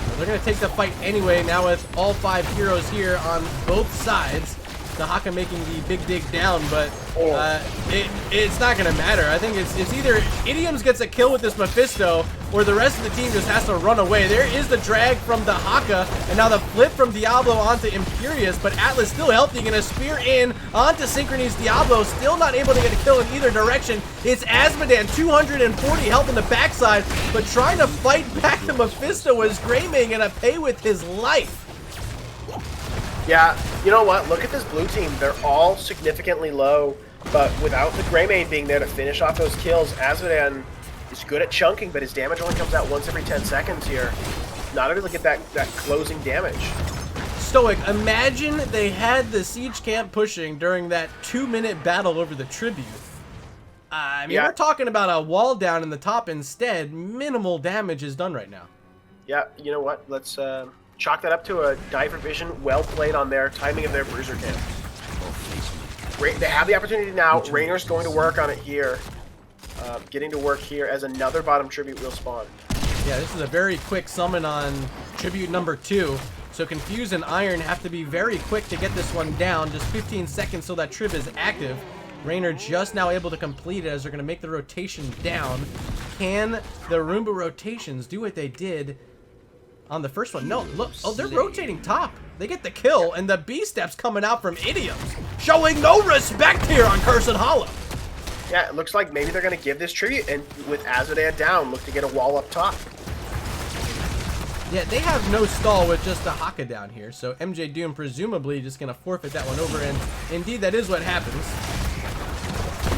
Well, they're going to take the fight anyway, now with all 5 heroes here on both sides. Dahaka making the big dig down, but it's not going to matter. I think it's either Idioms gets a kill with this Mephisto, or the rest of the team just has to run away. There is the drag from Dahaka, and now the flip from Diablo onto Imperious, but Atlas still healthy, going to spear in onto Synchrony's Diablo, still not able to get a kill in either direction. It's Azmodan, 240 health in the backside, but trying to fight back the Mephisto as Greymane going to pay with his life. Yeah, you know what? Look at this blue team. They're all significantly low, but without the Greymane being there to finish off those kills, Azmodan is good at chunking, but his damage only comes out once every 10 seconds here. Not able to get that closing damage. StoiC, imagine they had the Siege Camp pushing during that 2-minute battle over the tribute. I mean, Yeah. we're talking about a wall down in the top instead. Minimal damage is done right now. Yeah, you know what? Let's chalk that up to a diver vision. Well played on their timing of their bruiser cam. They have the opportunity now. Rainer's going to work on it here. Getting to work here as another bottom tribute will spawn. Yeah, this is a very quick summon on tribute number 2. So Confuse and Iron have to be very quick to get this one down. Just 15 seconds till that trib is active. Rainer just now able to complete it as they're going to make the rotation down. Can the Roomba rotations do what they did on the first one? No, look. Oh, they're rotating top. They get the kill, and the B-steps coming out from Idioms. Showing no respect here on Cursed Hollow. Yeah, it looks like maybe they're going to give this tribute, and with Azadea down, look to get a wall up top. Yeah, they have no stall with just the Haka down here, so MJ Doom presumably just going to forfeit that one over, and indeed that is what happens.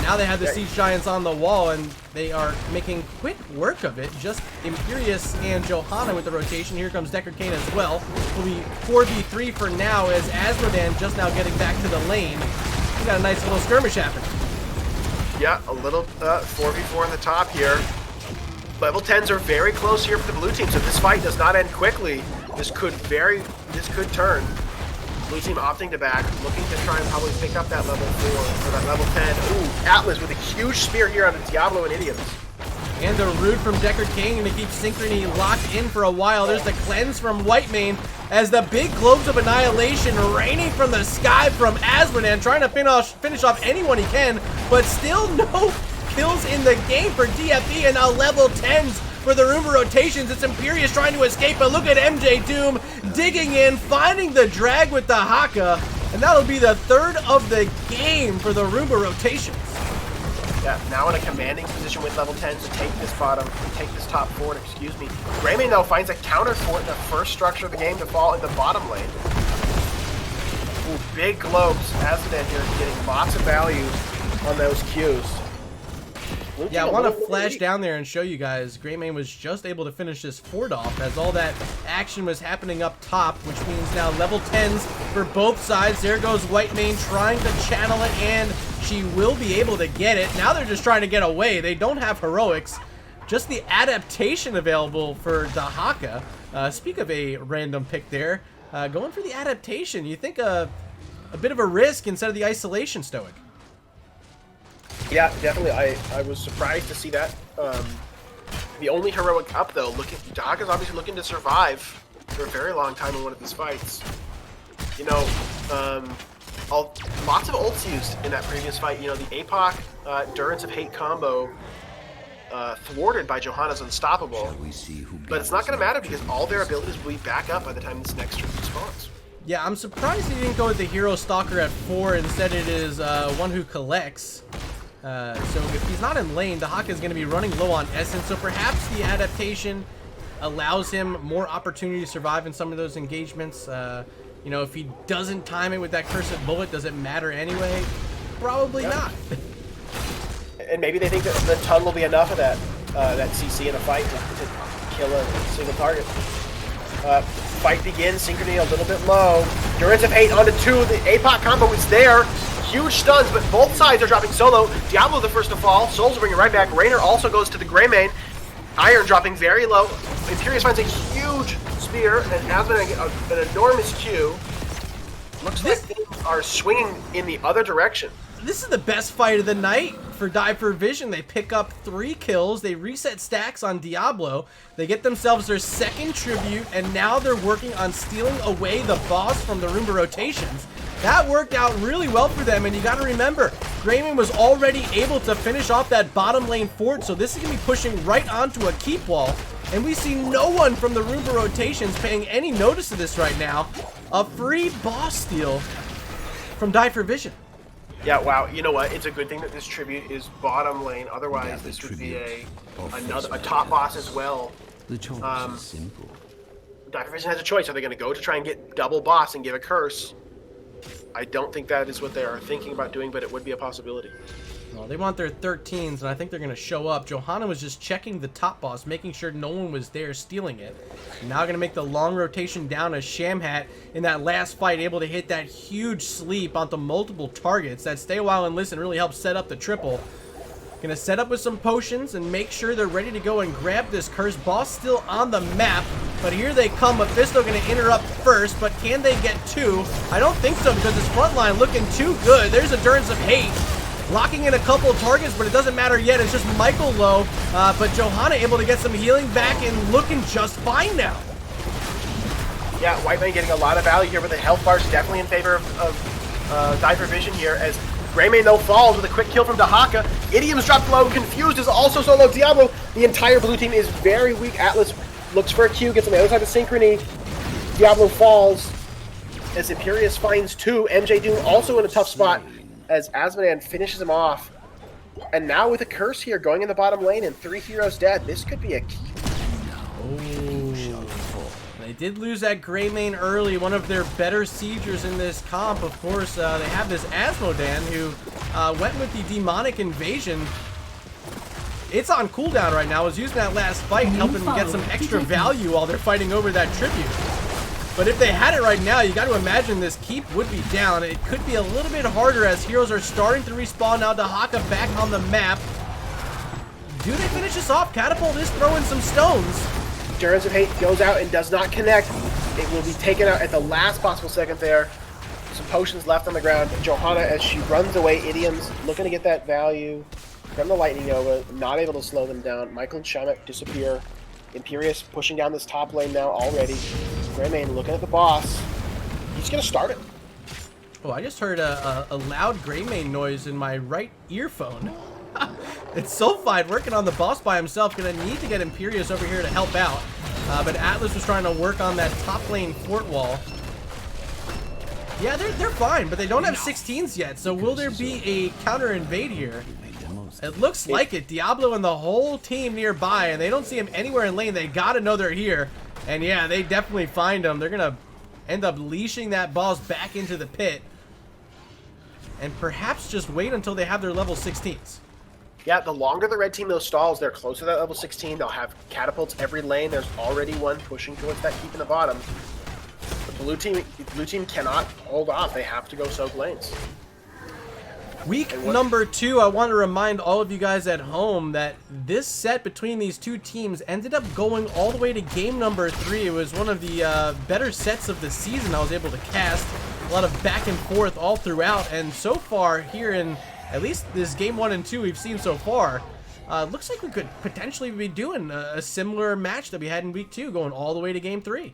Now they have the Siege Giants on the wall, and they are making quick work of it. Just Imperius and Johanna with the rotation. Here comes Deckard Cain as well. Will be 4v3 for now as Asmodan just now getting back to the lane. We got a nice little skirmish happening. Yeah, a little 4v4 in the top here. Level 10s are very close here for the blue team, so if this fight does not end quickly, this could turn. Blue team opting to back, looking to try and probably pick up that level 4 or that level 10. Ooh, Atlas with a huge spear here on the Diablo and Idioms. And the root from Deckard King going to keep Synchrony locked in for a while. There's the cleanse from Whitemane as the big globes of annihilation raining from the sky from Asmodan, trying to finish off anyone he can, but still no kills in the game for DFE, and now level 10s for the Roomba rotations. It's Imperius trying to escape, but look at MJ Doom digging in, finding the drag with the Haka, and that'll be the third of the game for the Roomba rotations. Yeah, now in a commanding position with level 10 to take this top forward, excuse me. Greymane, though, finds a counter for it, the first structure of the game to fall in the bottom lane. Ooh, big globes. Azadeh here is getting lots of value on those Qs. Yeah, I want to flash down there and show you guys. Greymane was just able to finish this fort off as all that action was happening up top, which means now level 10s for both sides. There goes Whitemane trying to channel it, and she will be able to get it. Now they're just trying to get away. They don't have heroics. Just the adaptation available for the Haka. Speak of a random pick there. Going for the adaptation. You think a bit of a risk instead of the isolation, StoiC. Yeah, definitely. I was surprised to see that. The only heroic up, though, Haka's obviously looking to survive for a very long time in one of these fights. You know, lots of ults used in that previous fight. You know, the APOC Durance of Hate combo thwarted by Johanna's Unstoppable. But it's not going to matter because all their abilities will be back up by the time this next tribute spawns. Yeah, I'm surprised he didn't go with the Hero Stalker at 4. Instead, it is one who collects. So if he's not in lane, the Haka is going to be running low on essence. So perhaps the adaptation allows him more opportunity to survive in some of those engagements. You know, if he doesn't time it with that Cursed Bullet, does it matter anyway? Probably not. And maybe they think that the ton will be enough of that CC in a fight to kill a single target. Fight begins, Synchrony a little bit low. Durance of Hate onto 2, the APOC combo is there. Huge stuns, but both sides are dropping solo. Diablo the first to fall, Souls will bring it right back. Rainer also goes to the Greymane. Iron dropping very low. Imperius finds a huge spear, and Asmodan an enormous Q. Looks like things are swinging in the other direction. This is the best fight of the night for Diver Vision. They pick up 3 kills. They reset stacks on Diablo. They get themselves their second tribute, and now they're working on stealing away the boss from the Roomba rotations. That worked out really well for them, and you got to remember, Greymane was already able to finish off that bottom lane fort, so this is going to be pushing right onto a keep wall, and we see no one from the Roomba rotations paying any notice of this right now. A free boss steal from Diver Vision. Yeah, wow. You know what? It's a good thing that this tribute is bottom lane. Otherwise, this would be a top boss as well. The choice is simple. Diver Vision has a choice. Are they going to go to try and get double boss and give a curse? I don't think that is what they are thinking about doing, but it would be a possibility. Well, they want their 13s, and I think they're going to show up. Johanna was just checking the top boss, making sure no one was there stealing it. Now going to make the long rotation down as Shamhat in that last fight, able to hit that huge sleep onto multiple targets. That Stay a While and Listen really helped set up the triple. Gonna set up with some potions and make sure they're ready to go and grab this curse. Boss still on the map, but here they come. Mephisto gonna interrupt first, but can they get two? I don't think so, because his front line looking too good. There's Endurance of Hate. Locking in a couple of targets, but it doesn't matter yet. It's just Michael low, but Johanna able to get some healing back and looking just fine now. Yeah, Whiteman getting a lot of value here, but the health bars definitely in favor of Diver Vision here, as Greymane though falls with a quick kill from Dahaka. Idiom's dropped low, Confused is also solo. Diablo, the entire blue team is very weak. Atlas looks for a Q, gets on the other side of Synchrony. Diablo falls as Imperius finds two. MJ Doom also in a tough spot as Asmodan finishes him off. And now with a curse here going in the bottom lane and 3 heroes dead, this could be a key. They did lose that Greymane early, one of their better siegers in this comp. Of course, they have this Asmodan who went with the Demonic Invasion. It's on cooldown right now. Was using that last fight, helping them get some extra value while they're fighting over that tribute. But if they had it right now, you got to imagine this keep would be down. It could be a little bit harder as heroes are starting to respawn now. Dahaka back on the map. Do they finish this off? Catapult is throwing some stones. Endurance of Hate goes out and does not connect. It will be taken out at the last possible second there. Some potions left on the ground. Johanna, as she runs away, Idiom's looking to get that value from the Lightning Nova, not able to slow them down. Michael and Shamek disappear. Imperius pushing down this top lane now already. Greymane looking at the boss. He's going to start it. Oh, I just heard a loud Greymane noise in my right earphone. It's SoulFi working on the boss by himself. Gonna need to get Imperius over here to help out. But Atlas was trying to work on that top lane fort wall. Yeah, they're fine, but they don't have 16s yet. So will there be a counter invade here? It looks like it. Diablo and the whole team nearby, and they don't see him anywhere in lane. They gotta know they're here. And yeah, they definitely find him. They're gonna end up leashing that boss back into the pit. And perhaps just wait until they have their level 16s. Yeah, the longer the red team those stalls, they're closer to that level 16. They'll have catapults every lane. There's already one pushing towards that keep in the bottom. The blue team cannot hold off. They have to go soak lanes. Week number 2, I want to remind all of you guys at home that this set between these two teams ended up going all the way to game number 3. It was one of the better sets of the season I was able to cast. A lot of back and forth all throughout, and so far here in at least this game 1 and 2 we've seen so far, looks like we could potentially be doing a similar match that we had in week 2, going all the way to game 3.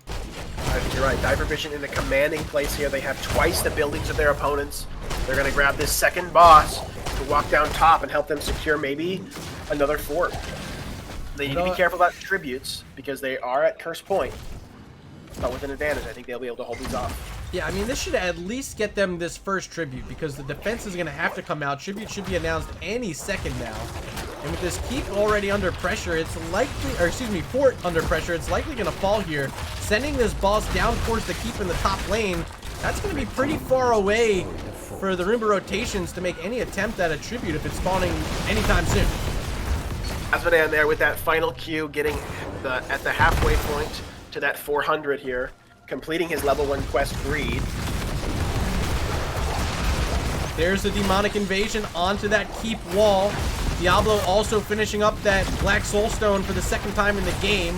I think you're right. Diver Vision in a commanding place here. They have twice the buildings of their opponents. They're going to grab this second boss to walk down top and help them secure maybe another fort. They need to be careful about tributes because they are at curse point, but with an advantage. I think they'll be able to hold these off. Yeah, I mean, this should at least get them this first tribute because the defense is going to have to come out. Tribute should be announced any second now. And with this keep already under pressure, it's likely, or excuse me, fort under pressure, it's likely going to fall here. Sending this boss down towards the keep in the top lane, that's going to be pretty far away for the Roomba rotations to make any attempt at a tribute if it's spawning anytime soon. Asmodan there with that final Q, getting at the halfway point to that 400 here. Completing his level 1 quest Breed. There's the Demonic Invasion onto that keep wall. Diablo also finishing up that Black Soulstone for the second time in the game.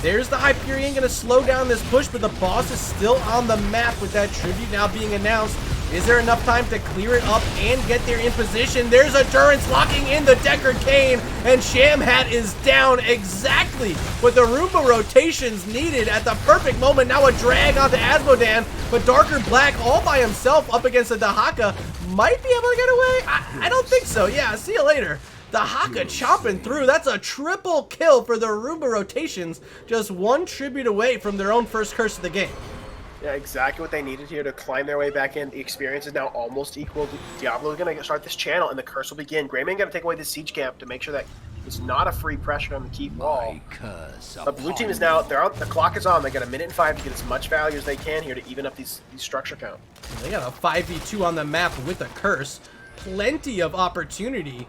There's the Hyperion, going to slow down this push, but the boss is still on the map with that tribute now being announced. Is there enough time to clear it up and get there in position? There's Endurance locking in the Decker Cane, and Shamhat is down exactly what the Roomba rotations needed at the perfect moment. Now a drag onto Asmodan, but Darker Black all by himself up against the Dahaka might be able to get away? I don't think so. Yeah, see you later. Dahaka chopping through. That's a triple kill for the Roomba rotations. Just one tribute away from their own first curse of the game. Yeah, exactly what they needed here to climb their way back in. The experience is now almost equal. Diablo is going to start this channel, and the curse will begin. Greymane got to take away this siege camp to make sure that it's not a free pressure on the keep wall. The blue team is now, they're on, the clock is on. They got 1 minute and 5 to get as much value as they can here to even up these structure count. They got a 5v2 on the map with a curse. Plenty of opportunity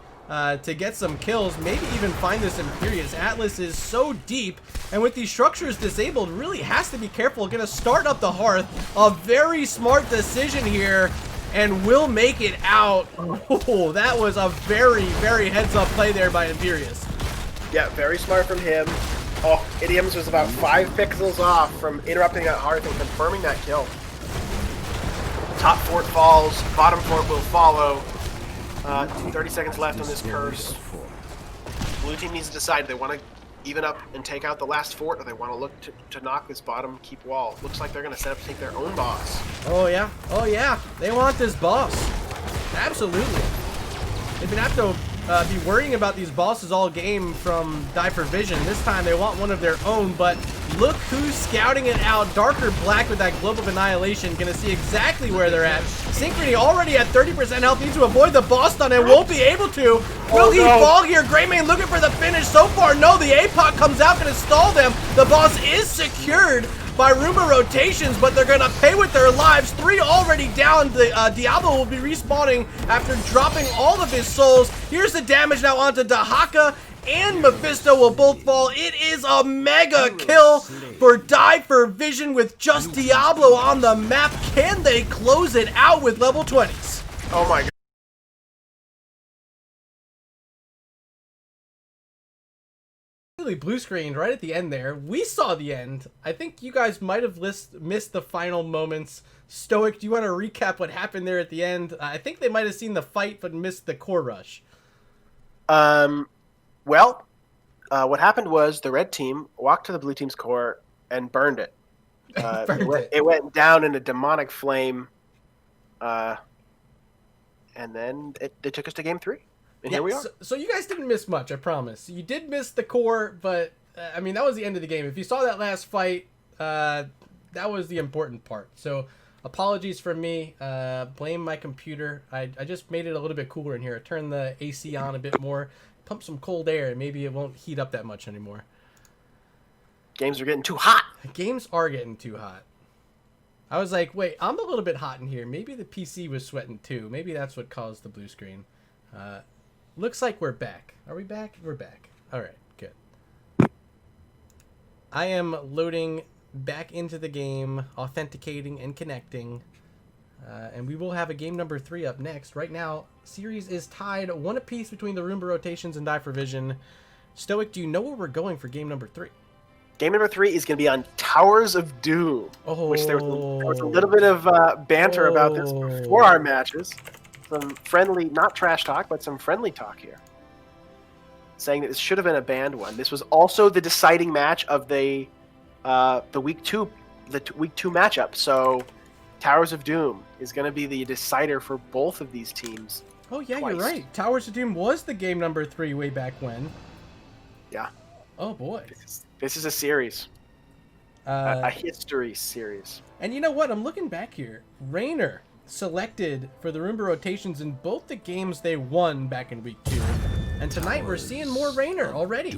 to get some kills, maybe even find this Imperius. Atlas is so deep, and with these structures disabled, really has to be careful. Gonna start up the hearth. A very smart decision here. and will make it out. Oh, that was a very, very heads-up play there by Imperius. Yeah, very smart from him. Oh, Idioms was about 5 pixels off from interrupting that hearth and confirming that kill. Top fort falls, bottom fort will follow. 30 seconds left on this curse. Blue team needs to decide if they want to even up and take out the last fort, or they want to look to knock this bottom keep wall. Looks like they're going to set up to take their own boss. Oh yeah, oh yeah, they want this boss. Absolutely. They've been have to be worrying about these bosses all game from Die for Vision. This time they want one of their own, but look who's scouting it out. Darker Black with that Globe of Annihilation, gonna see exactly where they're at. Synchrony already at 30% health, needs to avoid the boss stun and won't be able to. Will he fall here? Greymane looking for the finish. So far, no. The APOC comes out, gonna stall them. The boss is secured by Roomba rotations, but they're gonna pay with their lives. 3 already down. The Diablo will be respawning after dropping all of his souls. Here's the damage now onto Dahaka, and Mephisto will both fall. It is a mega kill for Die for Vision with just Diablo on the map. Can they close it out with level 20s? Oh my god. Blue screen right at the end there. We saw the end. I think you guys might have missed the final moments. StoiC, do you want to recap what happened there at the end? I think they might have seen the fight but missed the core rush. Well, what happened was the red team walked to the blue team's core and burned it. It went down in a demonic flame, and then they took us to game 3. And here we are. So you guys didn't miss much, I promise. You did miss the core, but I mean, that was the end of the game. If you saw that last fight, that was the important part. So apologies from me. Blame my computer. I just made it a little bit cooler in here. I turned the AC on a bit more, pumped some cold air, and maybe it won't heat up that much anymore. Games are getting too hot. Games are getting too hot. I was like, wait, I'm a little bit hot in here. Maybe the PC was sweating too. Maybe that's what caused the blue screen. Looks like we're back. Are we back? We're back. All right, good. I am loading back into the game, authenticating and connecting, and we will have a game number 3 up next. Right now, series is tied 1 apiece between the Roomba rotations and Die for Vision. StoiC, do you know where we're going for game number 3? Game number 3 is going to be on Towers of Doom, which there was a little bit of banter about this before our matches. Some friendly, not trash talk, but some friendly talk here, saying that this should have been a banned one. This was also the deciding match of the week 2 matchup. So Towers of Doom is going to be the decider for both of these teams. Oh yeah, twice. You're right. Towers of Doom was the game number 3 way back when. Yeah. Oh boy. This is a series. A history series. And you know what? I'm looking back here. Raynor selected for the Roomba rotations in both the games they won back in week 2. And tonight we're seeing more Raynor already.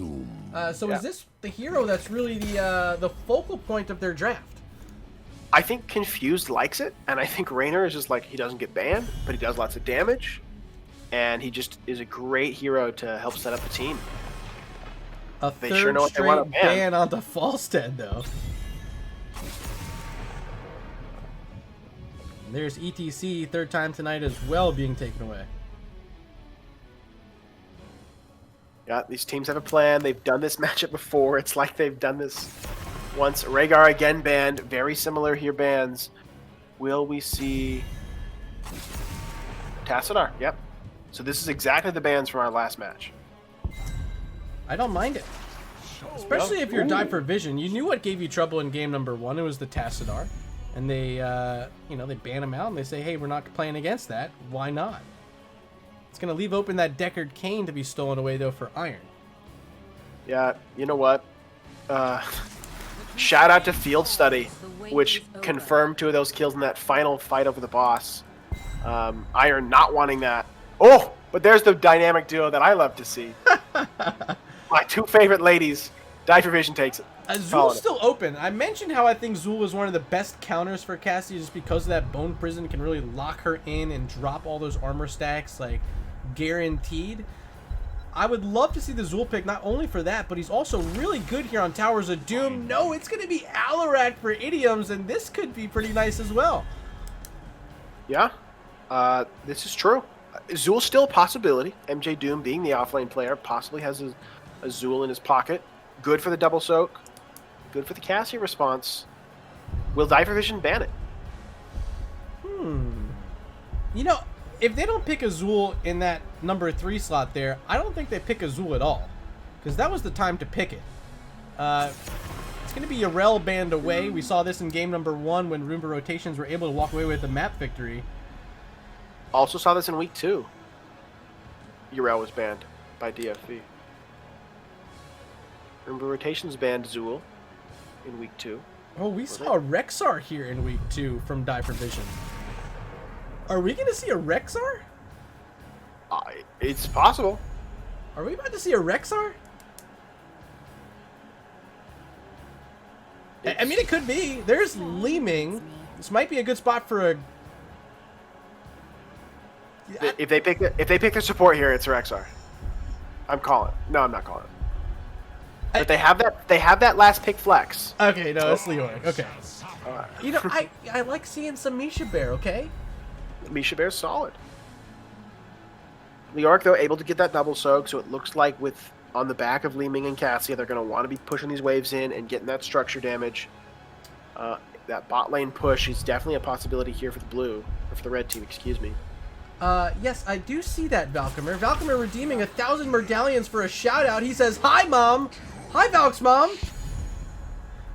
So is this the hero that's really the focal point of their draft? I think Confused likes it, and I think Raynor is just like, he doesn't get banned, but he does lots of damage, and he just is a great hero to help set up the team. A they third sure know what straight they want to ban on the Falstead, though. There's ETC, third time tonight as well, being taken away. Yeah, these teams have a plan. They've done this matchup before. It's like they've done this once. Rhaegar again banned. Very similar here bans. Will we see Tassadar? Yep. So this is exactly the bans from our last match. I don't mind it. Especially if you're Die for Vision. You knew what gave you trouble in game number 1. It was the Tassadar. And they, they ban him out and they say, hey, we're not playing against that. Why not? It's going to leave open that Deckard Cain to be stolen away, though, for Iron. Yeah, you know what? Shout out to Field Study, which confirmed 2 of those kills in that final fight over the boss. Iron not wanting that. Oh, but there's the dynamic duo that I love to see. My 2 favorite ladies. Die for Vision takes it. Zul's still open. I mentioned how I think Zul was one of the best counters for Cassie just because of that Bone Prison can really lock her in and drop all those armor stacks, like, guaranteed. I would love to see the Zul pick, not only for that, but he's also really good here on Towers of Doom. No, it's going to be Alarak for Idioms, and this could be pretty nice as well. Yeah. This is true. Zool's still a possibility. MJ Doom, being the offlane player, possibly has a Zool in his pocket. Good for the double soak. Good for the Cassie response. Will Divervision ban it? You know, if they don't pick Azul in that number 3 slot there, I don't think they pick Azul at all. Because that was the time to pick it. It's going to be Yarel banned away. We saw this in game number 1 when Roomba rotations were able to walk away with a map victory. Also saw this in week 2. Yarel was banned by DFV. Roomba rotations banned Zool in week 2. Oh, we saw a Rexar here in week 2 from Divervision. Are we going to see a Rexar? It's possible. Are we about to see a Rexar? I mean, it could be. There's Leeming. This might be a good spot for a... If they pick their support here, it's Rexar. I'm calling. No, I'm not calling. But they have that last pick flex. Okay, no, it's Leoric. Okay. You know, I like seeing some Misha Bear, okay? Misha Bear's solid. Leoric, though, able to get that double soak, so it looks like on the back of Leeming and Cassia, they're going to want to be pushing these waves in and getting that structure damage. That bot lane push is definitely a possibility here for the blue, or for the red team, excuse me. Yes, I do see that, Valkymer. Valkymer redeeming 1,000 Mergallions for a shout-out. He says, "Hi, Mom!" Hi, Valk's Mom!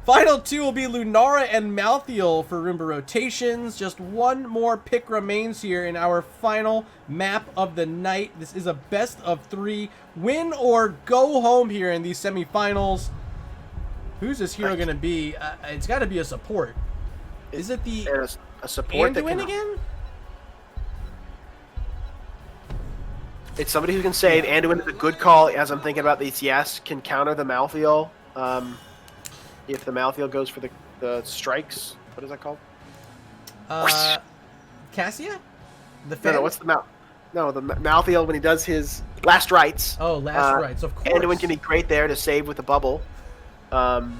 Final 2 will be Lunara and Malthiel for Roomba rotations. Just one more pick remains here in our final map of the night. This is a best of 3. Win or go home here in these semifinals. Who's this hero going to be? It's got to be a support. Is it the a support Anduin again? It's somebody who can save. Anduin is a good call, as I'm thinking about these. Yes, can counter the Malthiel. If the Malthiel goes for the strikes. What is that called? Cassia? No, what's the the Malthiel when he does his last rites. Oh, last rites, of course. Anduin can be great there to save with the bubble. Well,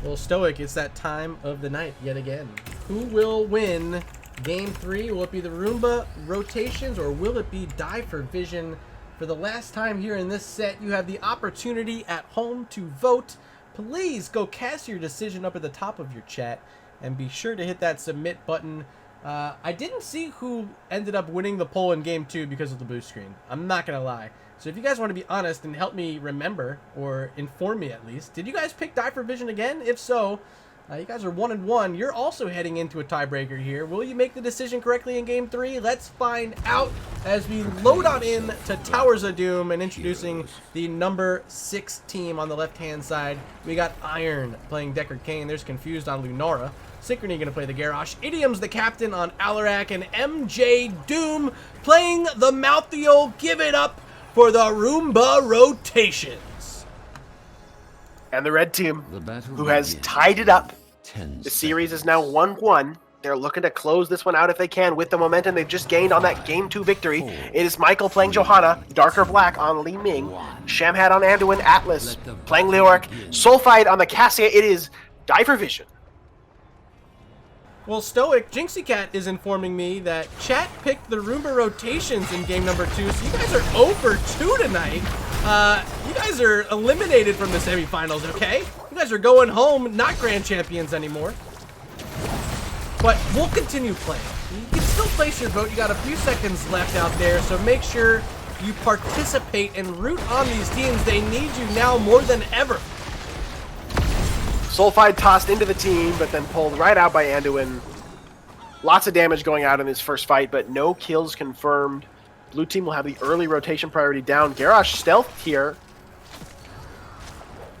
StoiC, it's that time of the night yet again. Who will win Game 3? Will it be the Roomba rotations or will it be Divervision? For the last time here in this set, you have the opportunity at home to vote. Please go cast your decision up at the top of your chat and be sure to hit that submit button. I didn't see who ended up winning the poll in Game 2 because of the boost screen. I'm not going to lie. So if you guys want to be honest and help me remember, or inform me at least, did you guys pick Divervision again? If so, you guys are 1-1. You're also heading into a tiebreaker here. Will you make the decision correctly in Game 3? Let's find out as we load on in to Towers of Doom and introducing the number 6 team on the left-hand side. We got Iron playing Deckard Cain. There's Confused on Lunara. Synchrony going to play the Garrosh. Idiom's the captain on Alarak. And MJ Doom playing the Malthiel. Give it up for the Roomba rotations. And the red team, who has tied it up. The series is now 1-1. They're looking to close this one out if they can with the momentum they've just gained on that Game 2 victory. It is Michael playing Johanna, Darker Black on Li Ming, Shamhat on Anduin, Atlas playing Leoric, Sulfide on the Cassia. It is Divervision. Well, StoiC, Jinxie Cat is informing me that chat picked the Roomba rotations in game number 2, so you guys are 0 for 2 tonight. You guys are eliminated from the semifinals, okay? You guys are going home, not grand champions anymore. But we'll continue playing. You can still place your vote. You got a few seconds left out there, so make sure you participate and root on these teams. They need you now more than ever. Sulfide tossed into the team, but then pulled right out by Anduin. Lots of damage going out in this first fight, but no kills confirmed. Blue team will have the early rotation priority down. Garrosh stealth here.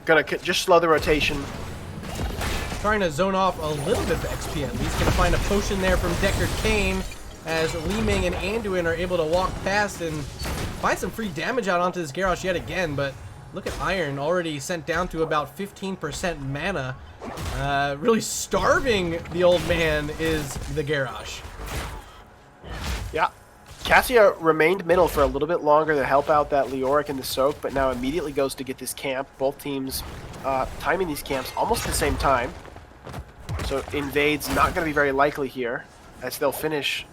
Gonna just slow the rotation. Trying to zone off a little bit of XP at least. Gonna find a potion there from Deckard Cain as Li Ming and Anduin are able to walk past and find some free damage out onto this Garrosh yet again, but look at Iron already sent down to about 15% mana. Really starving the old man is the Garrosh. Yeah. Cassia remained middle for a little bit longer to help out that Leoric in the soak, but now immediately goes to get this camp. Both teams timing these camps almost at the same time. So invade's not going to be very likely here, as they'll finish,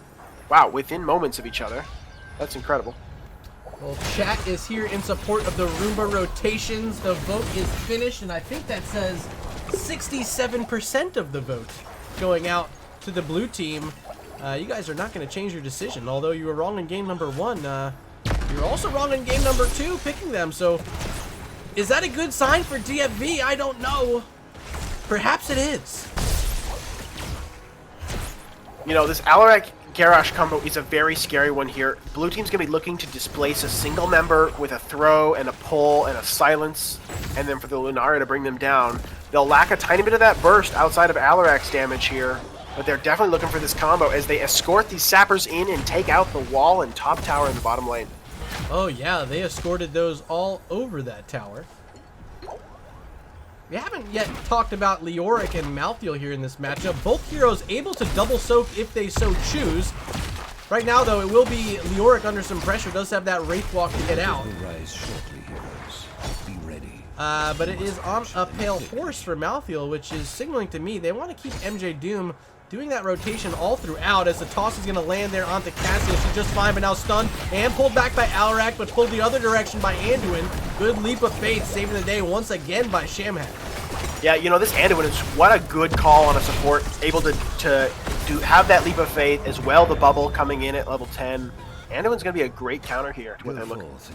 wow, within moments of each other. That's incredible. Well, chat is here in support of the Roomba rotations. The vote is finished, and I think that says 67% of the vote going out to the blue team. You guys are not going to change your decision. Although you were wrong in game number 1, you're also wrong in game number 2 picking them. So is that a good sign for DFV? I don't know. Perhaps it is. You know, this Alarak Garrosh combo is a very scary one here. Blue team's going to be looking to displace a single member with a throw and a pull and a silence, and then for the Lunara to bring them down. They'll lack a tiny bit of that burst outside of Alarak's damage here, but they're definitely looking for this combo as they escort these sappers in and take out the wall and top tower in the bottom lane. Oh yeah, they escorted those all over that tower. We haven't yet talked about Leoric and Malthael here in this matchup. Both heroes able to double soak if they so choose. Right now, though, it will be Leoric under some pressure. Does have that Wraith Walk to get out. Rise shortly, heroes. Be ready. But it is on a pale horse for Malthael, which is signaling to me they want to keep MJ Doom doing that rotation all throughout, as the toss is going to land there onto Cassia. She's just fine, but now stunned and pulled back by Alarak, but pulled the other direction by Anduin. Good leap of faith, saving the day once again by Shamhat. Yeah, you know, this Anduin is what a good call on a support, able to have that leap of faith, as well the bubble coming in at level 10. Anduin's going to be a great counter here to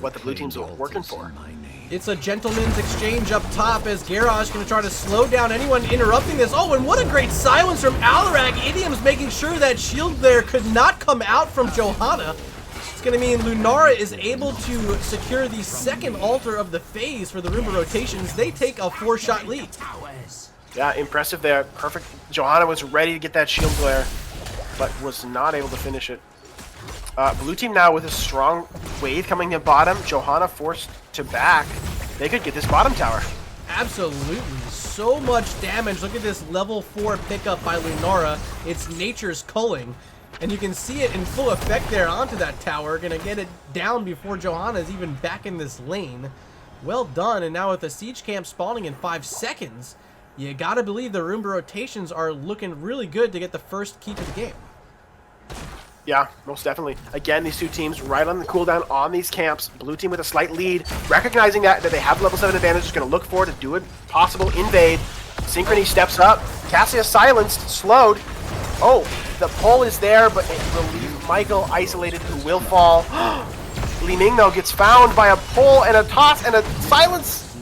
what the blue team's working for. It's a gentleman's exchange up top as Garrosh going to try to slow down anyone interrupting this. Oh, and what a great silence from Alarak. Idiom's making sure that shield there could not come out from Johanna. It's going to mean Lunara is able to secure the second altar of the phase for the Roomba rotations. They take a 4-shot lead. Yeah, impressive there. Perfect. Johanna was ready to get that shield glare, but was not able to finish it. Blue team now with a strong wave coming in bottom. Johanna forced to back. They could get this bottom tower. Absolutely. So much damage. Look at this level 4 pickup by Lunara. It's nature's culling. And you can see it in full effect there onto that tower. Gonna get it down before Johanna is even back in this lane. Well done. And now with the siege camp spawning in 5 seconds, you gotta believe the Roomba rotations are looking really good to get the first keep of the game. Yeah, most definitely. Again, these two teams right on the cooldown on these camps. Blue team with a slight lead, recognizing that they have level 7 advantage, is going to look for to do it possible. Invade. Synchrony steps up. Cassia silenced, slowed. Oh, the pull is there, but it will leave Michael isolated, who will fall. Li Ming, though, gets found by a pull and a toss and a silence.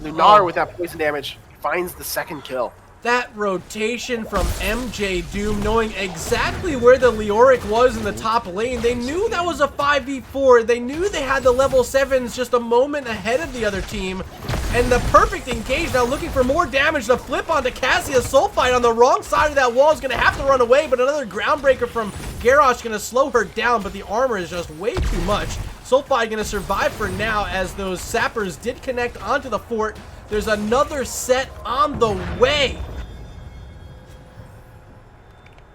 Lunar with that poison damage finds the second kill. That rotation from MJ Doom, knowing exactly where the Leoric was in the top lane. They knew that was a 5v4. They knew they had the level 7s just a moment ahead of the other team. And the perfect engage, now looking for more damage. The flip onto Cassia. Sulfide on the wrong side of that wall is going to have to run away, but another groundbreaker from Garrosh going to slow her down, but the armor is just way too much. Sulfide going to survive for now, as those sappers did connect onto the fort. There's another set on the way.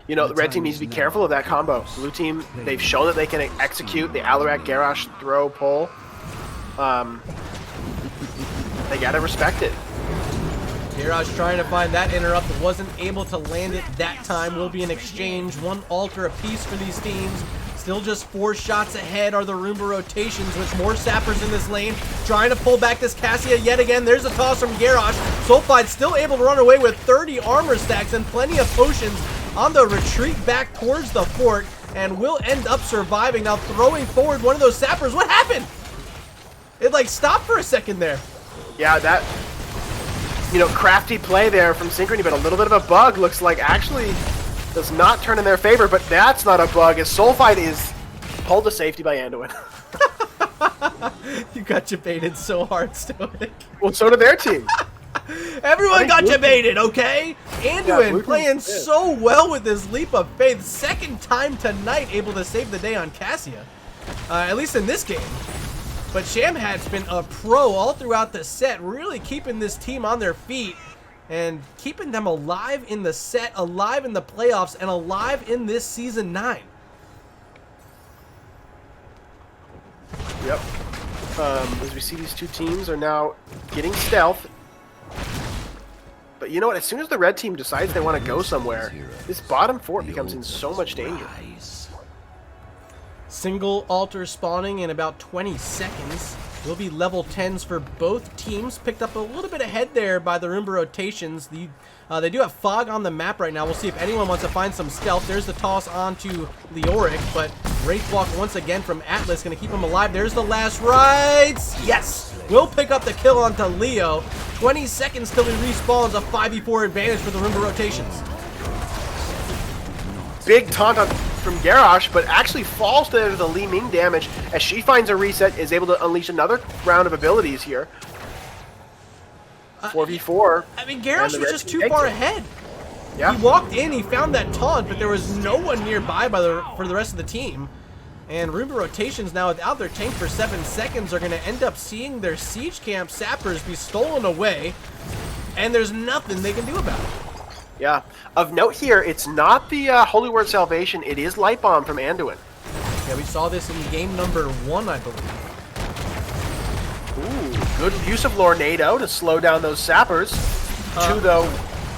You know, the red team needs to be careful of that combo. Blue team, they've shown that they can execute the Alarak Garrosh throw pull. They gotta respect it. Garrosh trying to find that interrupt, but wasn't able to land it that time. Will be an exchange, 1 altar apiece for these teams. Still just 4 shots ahead are the Roomba rotations, with more sappers in this lane. Trying to pull back this Cassia yet again. There's a toss from Garrosh. Sulfide still able to run away with 30 armor stacks and plenty of potions on the retreat back towards the fort, and will end up surviving. Now throwing forward one of those sappers. What happened? It like stopped for a second there. Yeah, that, you know, crafty play there from Synchrony, but a little bit of a bug. Looks like actually does not turn in their favor, but that's not a bug, as Sulfide is pulled to safety by Anduin. You got baited so hard, StoiC. Well, so did their team. Everyone got baited, okay? Anduin playing so well with this leap of faith. Second time tonight able to save the day on Cassia. At least in this game. But Shamhat's been a pro all throughout the set, really keeping this team on their feet and keeping them alive in the set, alive in the playoffs, and alive in this Season 9. Yep. As we see, these two teams are now getting stealth. But you know what? As soon as the red team decides they want to go somewhere, this bottom fort becomes in so much danger. Single altar spawning in about 20 seconds. Will be level 10s for both teams. Picked up a little bit ahead there by the Roomba rotations. They do have fog on the map right now. We'll see if anyone wants to find some stealth. There's the toss onto Leoric, but Wraithwalk once again from Atlas going to keep him alive. There's the last rights. Yes! Will pick up the kill onto Leo. 20 seconds till he respawns. A 5v4 advantage for the Roomba rotations. Big taunt from Garrosh, but actually falls to the Li Ming damage as she finds a reset, is able to unleash another round of abilities here. 4v4. I mean, Garrosh was just too far ahead. Yeah. He walked in, he found that taunt, but there was no one nearby for the rest of the team. And Roomba rotations now without their tank for 7 seconds are going to end up seeing their siege camp sappers be stolen away, and there's nothing they can do about it. Yeah. Of note here, it's not the Holy Word Salvation, it is Light Bomb from Anduin. Yeah, we saw this in game number 1, I believe. Ooh, good use of Lornado to slow down those sappers. 2 though.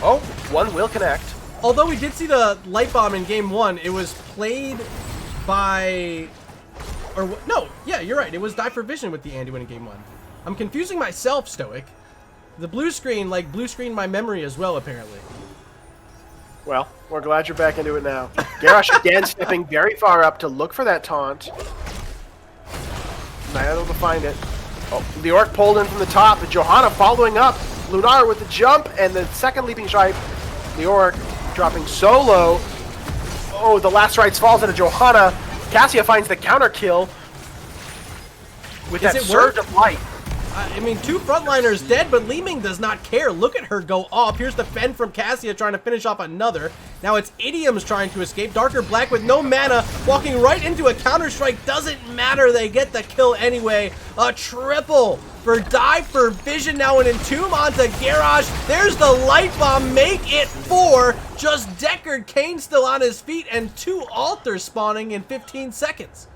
Oh, 1 will connect. Although we did see the Light Bomb in game 1, it was played by... No, yeah, you're right. It was Die for Vision with the Anduin in game 1. I'm confusing myself, StoiC. The blue screen, blue screened my memory as well, apparently. Well, we're glad you're back into it now. Garrosh again stepping very far up to look for that taunt. Not able to find it. Oh, Leoric pulled in from the top, and Johanna following up. Lunar with the jump, and the second leaping strike. Leoric dropping so low. Oh, the last rights falls into Johanna. Cassia finds the counter kill with that surge of light. I mean, 2 frontliners dead, but Li Ming does not care. Look at her go off. Here's the fend from Cassia trying to finish off another. Now it's Idioms trying to escape. Darker Black with no mana, walking right into a counter-strike. Doesn't matter. They get the kill anyway. A triple for Die for Vision. Now an Entomb onto Garrosh. There's the Light Bomb. Make it 4. Just Deckard Cain still on his feet, and 2 altars spawning in 15 seconds.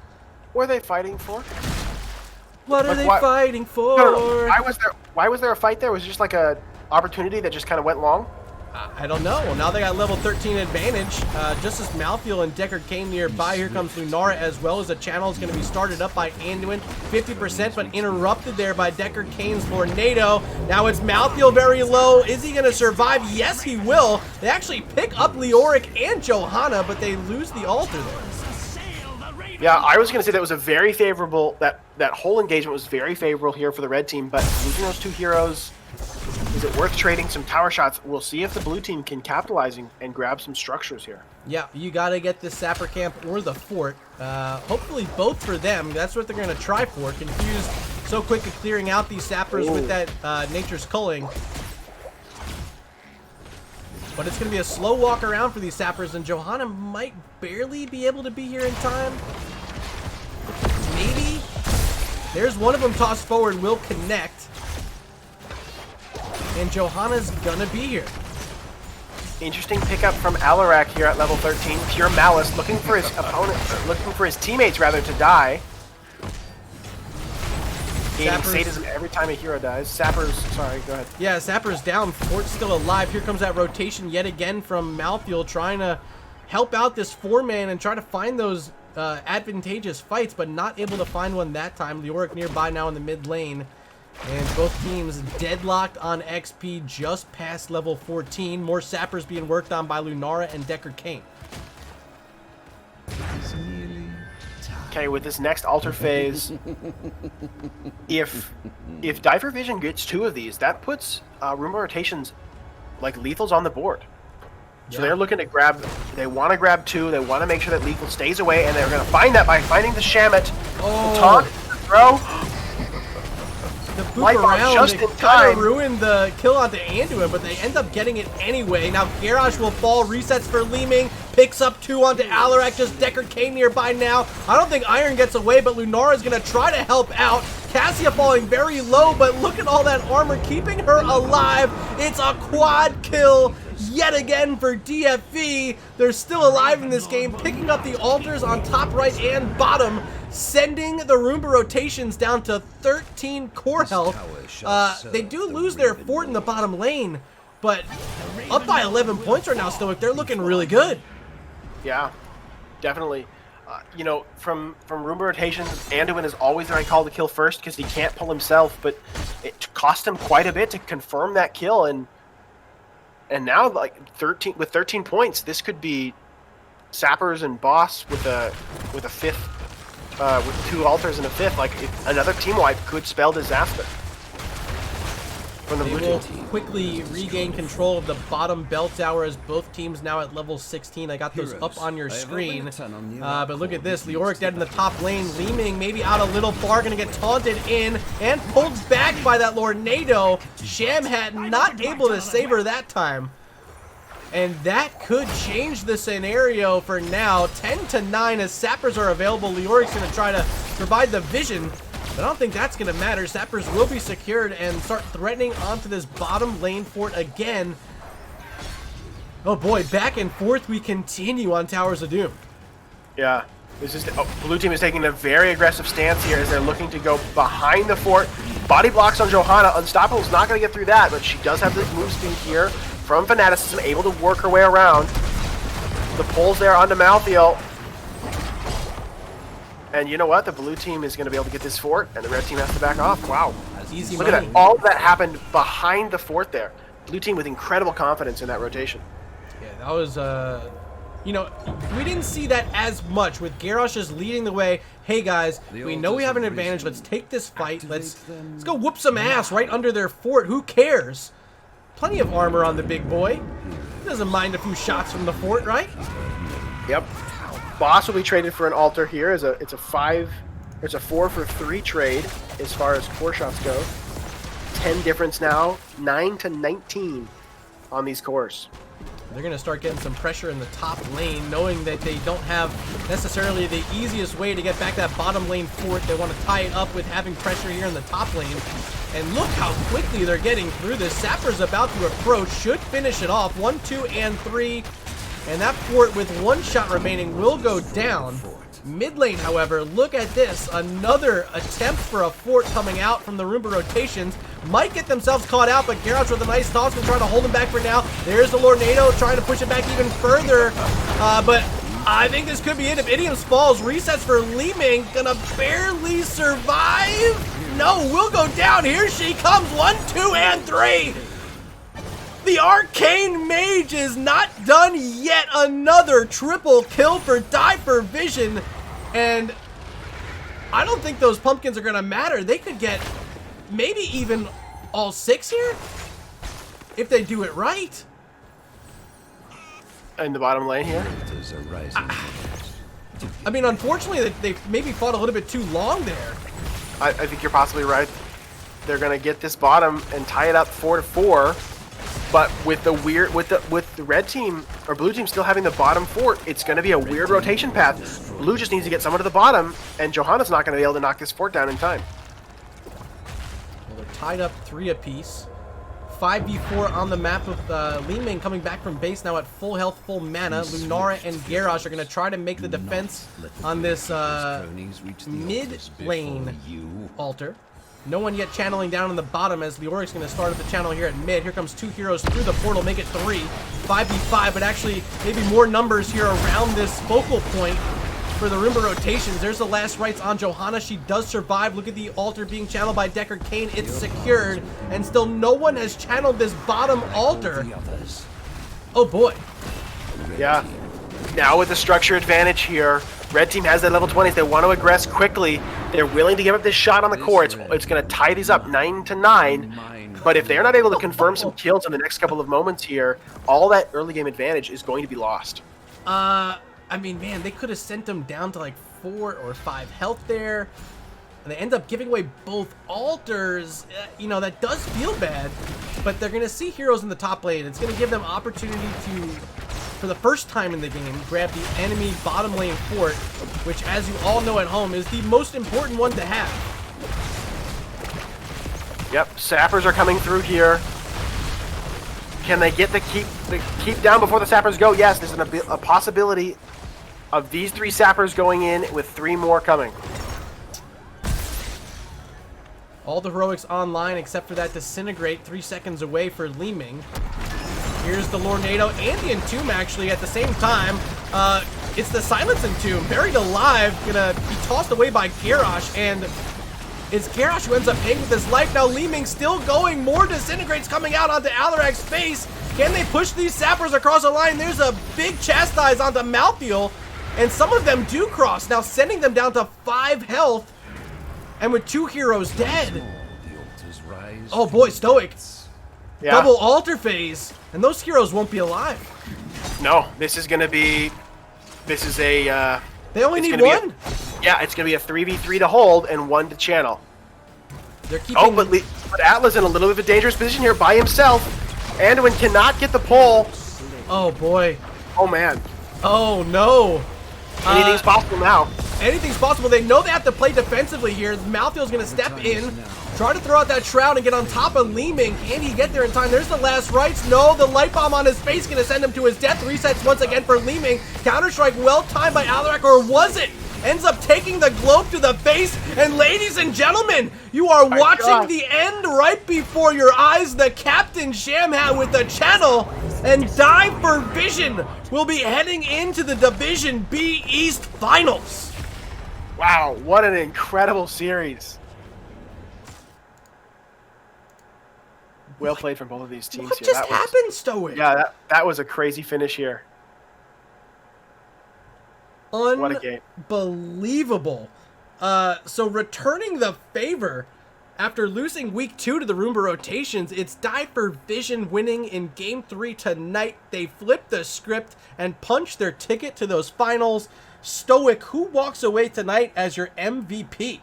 What are they fighting for? What are they fighting for? No. Why was there a fight there? Was it just like a opportunity that just kind of went long? I don't know. Well, now they got level 13 advantage. Just as Malthael and Deckard came nearby, here comes Lunara, as well as the channel is going to be started up by Anduin. 50%, but interrupted there by Deckard Cain's Tornado. Now it's Malthael very low. Is he going to survive? Yes, he will. They actually pick up Leoric and Johanna, but they lose the altar there. Yeah, I was going to say that was a very favorable, that whole engagement was very favorable here for the red team, but losing those 2 heroes, is it worth trading some tower shots? We'll see if the blue team can capitalize and grab some structures here. Yeah, you got to get the sapper camp or the fort. Hopefully both for them. That's what they're going to try for. Confused so quick at clearing out these sappers with that Nature's Culling. But it's going to be a slow walk around for these sappers, and Johanna might barely be able to be here in time. Maybe. There's one of them tossed forward, will connect. And Johanna's going to be here. Interesting pickup from Alarak here at level 13. Pure Malice, looking for his opponent, looking for his teammates rather to die. Gaining sadism every time a hero dies. Sappers, sorry, go ahead. Yeah, Sapper's down. Fort's still alive. Here comes that rotation yet again from Malthael, trying to help out this 4-man and try to find those advantageous fights, but not able to find one that time. Leoric nearby now in the mid lane. And both teams deadlocked on XP just past level 14. More Sappers being worked on by Lunara and Deckard Cain. Okay, with this next altar phase, if Die for Vision gets 2 of these, that puts Roomba rotations like lethals on the board. So they're looking to grab, they want to grab 2, they want to make sure that lethal stays away, and they're going to find that by finding the Shamit. The taunt, the throw. The boop around just kind of ruined the kill onto Anduin, but they end up getting it anyway. Now Garrosh will fall, resets for Li Ming, picks up 2 onto Alarak, just Deckard Cain nearby now. I don't think Iron gets away, but Lunara is going to try to help out. Cassia falling very low, but look at all that armor keeping her alive. It's a quad kill yet again for DFV. They're still alive in this game, picking up the altars on top right and bottom, sending the Roomba rotations down to 13 core health. They do lose their fort in the bottom lane, But up by 11 points right now, StoiC. They're looking really good. Yeah, definitely. You know, from Roomba rotations, Anduin is always the right call to kill first because he can't pull himself, but it cost him quite a bit to confirm that kill, and now like 13 points, this could be Sappers and Boss with a fifth, with 2 altars and a fifth. Like another team wipe could spell disaster. From the They blue will team. quickly regain control of the bottom bell tower as both teams now at level 16. I got those up on your screen. But look at this. Leoric dead in the top lane. Leeming maybe out a little far. Going to get taunted in and pulled back by that Lornado. Shamhat not able to save her that time. And that could change the scenario for now. 10-9 as Sappers are available. Leoric's going to try to provide the vision. But I don't think that's going to matter. Sappers will be secured and start threatening onto this bottom lane fort again. Oh boy, back and forth we continue on Towers of Doom. Yeah. This is blue team is taking a very aggressive stance here as they're looking to go behind the fort. Body blocks on Johanna. Unstoppable's not going to get through that, but she does have this move speed here from Fanaticism, able to work her way around. The pulls there onto Malthael. And you know what? The blue team is going to be able to get this fort, and the red team has to back off. Wow. Easy Look at money. that. All of that happened behind the fort there. Blue team with incredible confidence in that rotation. Yeah, that was, you know, we didn't see that as much with Garrosh just leading the way. Hey guys, we know we have an advantage. Let's take this fight. Let's go whoop some ass right under their fort. Who cares? Plenty of armor on the big boy. He doesn't mind a few shots from the fort, right? Yep. Boss will be traded for an altar here. It's a 4 for 3 trade as far as core shots go. 10 difference now, 9-19 on these cores. They're going to start getting some pressure in the top lane, knowing that they don't have necessarily the easiest way to get back that bottom lane fort. They want to tie it up with having pressure here in the top lane. And look how quickly they're getting through this. Sapper's about to approach, should finish it off. 1, 2, and 3. And that fort with 1 shot remaining will go down. Mid lane, however, look at this. Another attempt for a fort coming out from the Roomba rotations. Might get themselves caught out, but Garrosh with a nice toss can try to hold him back for now. There's the Lornado trying to push it back even further. But I think this could be it. If Idiom's falls, resets for Leeming. Gonna barely survive. No, will go down. Here she comes. 1, 2, and 3. The Arcane Mage is not done yet. Another triple kill for Die for Vision. And I don't think those pumpkins are going to matter. They could get maybe even all 6 here if they do it right. In the bottom lane here. I mean, unfortunately, they maybe fought a little bit too long there. I think you're possibly right. They're going to get this bottom and tie it up 4-4. But with the red team or blue team still having the bottom fort, it's going to be a weird rotation path. Blue just needs to get someone to the bottom, and Johanna's not going to be able to knock this fort down in time. Well, they're tied up 3 apiece. 5v4 on the map with Leeming coming back from base now at full health, full mana. Lunara and Garrosh are going to try to make the defense on this mid lane altar. No one yet channeling down in the bottom as Leoric's going to start at the channel here at mid. Here comes 2 heroes through the portal, make it 3. 5v5, but actually maybe more numbers here around this focal point for the Roomba rotations. There's the last rites on Johanna. She does survive. Look at the altar being channeled by Deckard Cain. It's secured, and still no one has channeled this bottom altar. Oh boy. Yeah. Now with the structure advantage here, red team has that level 20s. They want to aggress quickly. They're willing to give up this shot on the core. It's going to tie these up 9-9. But if they're not able to confirm some kills in the next couple of moments here, all that early game advantage is going to be lost. I mean, man, they could have sent them down to like 4 or 5 health there. And they end up giving away both altars. You know, that does feel bad. But they're going to see heroes in the top lane. It's going to give them opportunity to, for the first time in the game, grab the enemy bottom lane fort, which, as you all know at home, is the most important one to have. Yep, sappers are coming through here. Can they get the keep down before the sappers go? Yes, there's a possibility of these 3 sappers going in with 3 more coming. All the heroics online except for that disintegrate 3 seconds away for Leeming. Here's the Lornado and the Entomb actually at the same time. It's the Silence Entomb, buried alive, gonna be tossed away by Garrosh, and it's Garrosh who ends up paying with his life. Now Li Ming still going, more disintegrates coming out onto Alarak's face. Can they push these sappers across the line? There's a big chastise onto Malthael, and some of them do cross, now sending them down to 5 health, and with 2 heroes dead. Oh boy, StoiC. Yeah. Double altar phase, and those heroes won't be alive. No, this is gonna be. This is a. They only it's need gonna one. Yeah, it's gonna be a 3v3 to hold and 1 to channel. They're keeping. Oh, but Atlas in a little bit of a dangerous position here by himself. Anduin cannot get the pull. Oh boy. Oh man. Oh no. Anything's possible now. Anything's possible. They know they have to play defensively here. Malthael's going to step in, try to throw out that shroud and get on top of Li Ming. Can he get there in time? There's the last rites. No, the light bomb on his face going to send him to his death. Resets once again for Li Ming. Counter-strike well timed by Alarak, or was it? Ends up taking the globe to the face. And ladies and gentlemen, you are watching the end right before your eyes. The Captain Shamhat with the channel, and Dive for Vision will be heading into the Division B East Finals. Wow, what an incredible series. Well played from both of these teams What here. just happened, StoiC? Yeah, that was a crazy finish here. What a game. Unbelievable. So returning the favor after losing week 2 to the Roomba rotations, it's Die for Vision winning in game 3 tonight. They flipped the script and punched their ticket to those finals. StoiC, who walks away tonight as your MVP?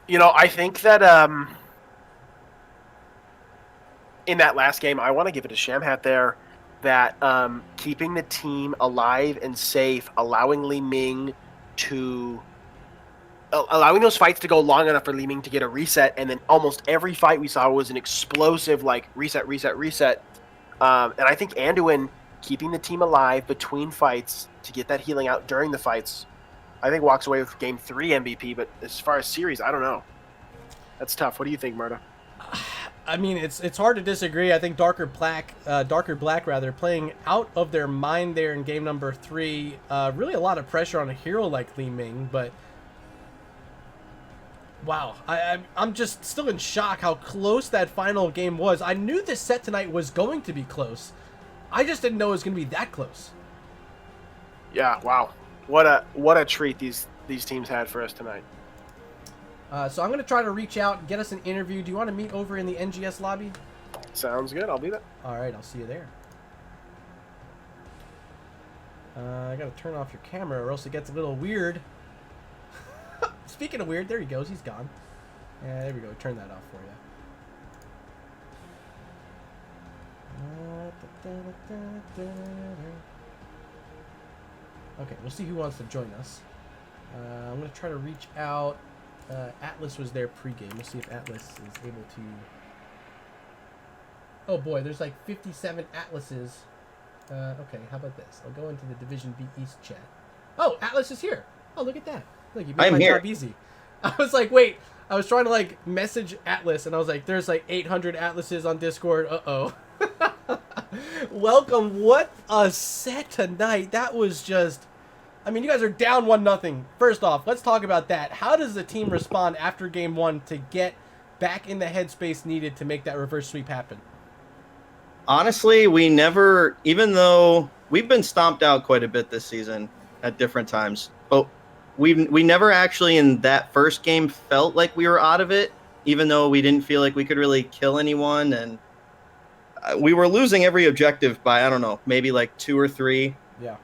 You know, I think that in that last game, I want to give it to Shamhat there. That keeping the team alive and safe, allowing Li Ming to allowing those fights to go long enough for Li Ming to get a reset, and then almost every fight we saw was an explosive like reset. And I think Anduin keeping the team alive between fights to get that healing out during the fights, I think walks away with game 3 MVP. But as far as series, I don't know. That's tough. What do you think, Murda? I mean, it's hard to disagree. I think Darker Black playing out of their mind there in game number 3. Really a lot of pressure on a hero like Li Ming, but wow, I'm just still in shock how close that final game was. I knew this set tonight was going to be close. I just didn't know it was going to be that close. Yeah, wow. What a treat these teams had for us tonight. So I'm going to try to reach out and get us an interview. Do you want to meet over in the NGS lobby? Sounds good. I'll be there. All right, I'll see you there. I got to turn off your camera or else it gets a little weird. Speaking of weird, there he goes. He's gone. Yeah, there we go. Turn that off for you. Okay, we'll see who wants to join us. I'm going to try to reach out. Atlas was there pregame. We'll see if Atlas is able to... Oh boy, there's like 57 Atlases. Okay, how about this? I'll go into the Division B East chat. Oh, Atlas is here. Oh, look at that. Look, you made my job easy. I was like, wait. I was trying to like message Atlas, and I was like, there's like 800 Atlases on Discord. Uh-oh. Welcome. What a set tonight. That was just... I mean, you guys are down 1-0. First off, let's talk about that. How does the team respond after game 1 to get back in the headspace needed to make that reverse sweep happen? Honestly, we never, even though we've been stomped out quite a bit this season at different times, but we never actually in that first game felt like we were out of it, even though we didn't feel like we could really kill anyone. And we were losing every objective by, I don't know, maybe like 2 or 3. Yeah.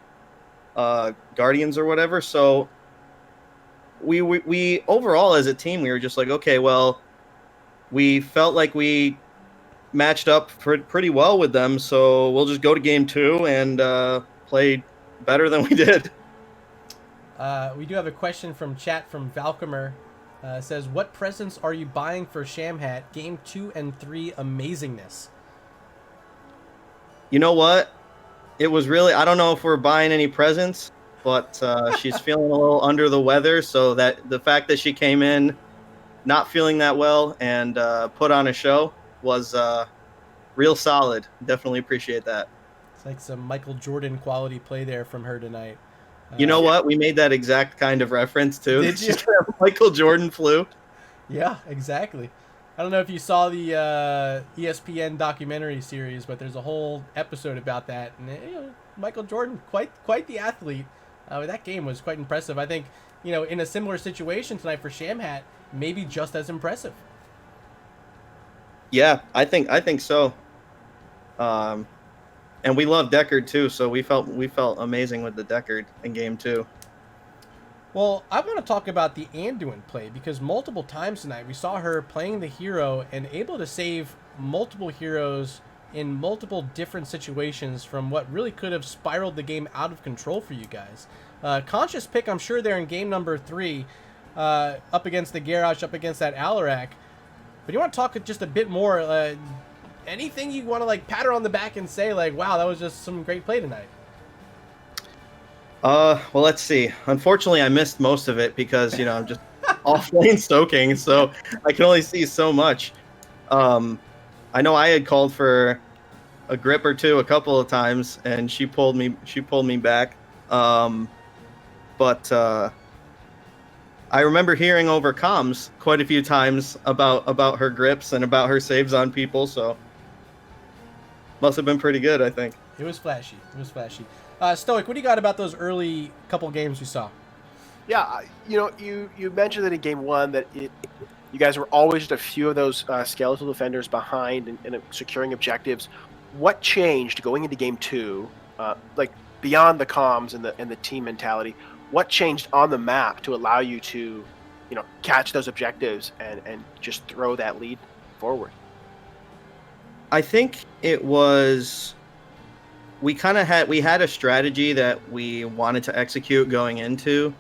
Guardians or whatever. So we overall as a team, we were just like, okay, well, we felt like we matched up pretty well with them, so we'll just go to game 2 and play better than we did. We do have a question from chat from Valcomer. Says, what presents are you buying for Shamhat? Game 2 and 3 amazingness. You know what? It was really, I don't know if we're buying any presents, but she's feeling a little under the weather, so that the fact that she came in not feeling that well and put on a show was real solid. Definitely appreciate that. It's like some Michael Jordan quality play there from her tonight. You know what? We made that exact kind of reference too. Did you? She's gonna have Michael Jordan flu. Yeah, exactly. I don't know if you saw the ESPN documentary series, but there's a whole episode about that. And Michael Jordan, quite the athlete. That game was quite impressive. I think in a similar situation tonight for Shamhat, maybe just as impressive. Yeah, I think so. And we love Deckard too, so we felt amazing with the Deckard in game 2. Well, I want to talk about the Anduin play because multiple times tonight we saw her playing the hero and able to save multiple heroes in multiple different situations from what really could have spiraled the game out of control for you guys. Conscious pick, I'm sure, there in game number 3, up against the Garrosh, up against that Alarak. But you want to talk just a bit more, anything you want to pat her on the back and say wow, that was just some great play tonight? Well, let's see. Unfortunately, I missed most of it because I'm just offlane soaking, so I can only see so much. I know I had called for a grip or two a couple of times, and she pulled me back. But I remember hearing over comms quite a few times about her grips and about her saves on people, so must have been pretty good, I think. It was flashy. StoiC, what do you got about those early couple games you saw? Yeah, you mentioned that in game 1 that you guys were always just a few of those skeletal defenders behind and securing objectives. What changed going into game 2, beyond the comms and the team mentality? What changed on the map to allow you to, catch those objectives and just throw that lead forward? I think it was we had a strategy that we wanted to execute going into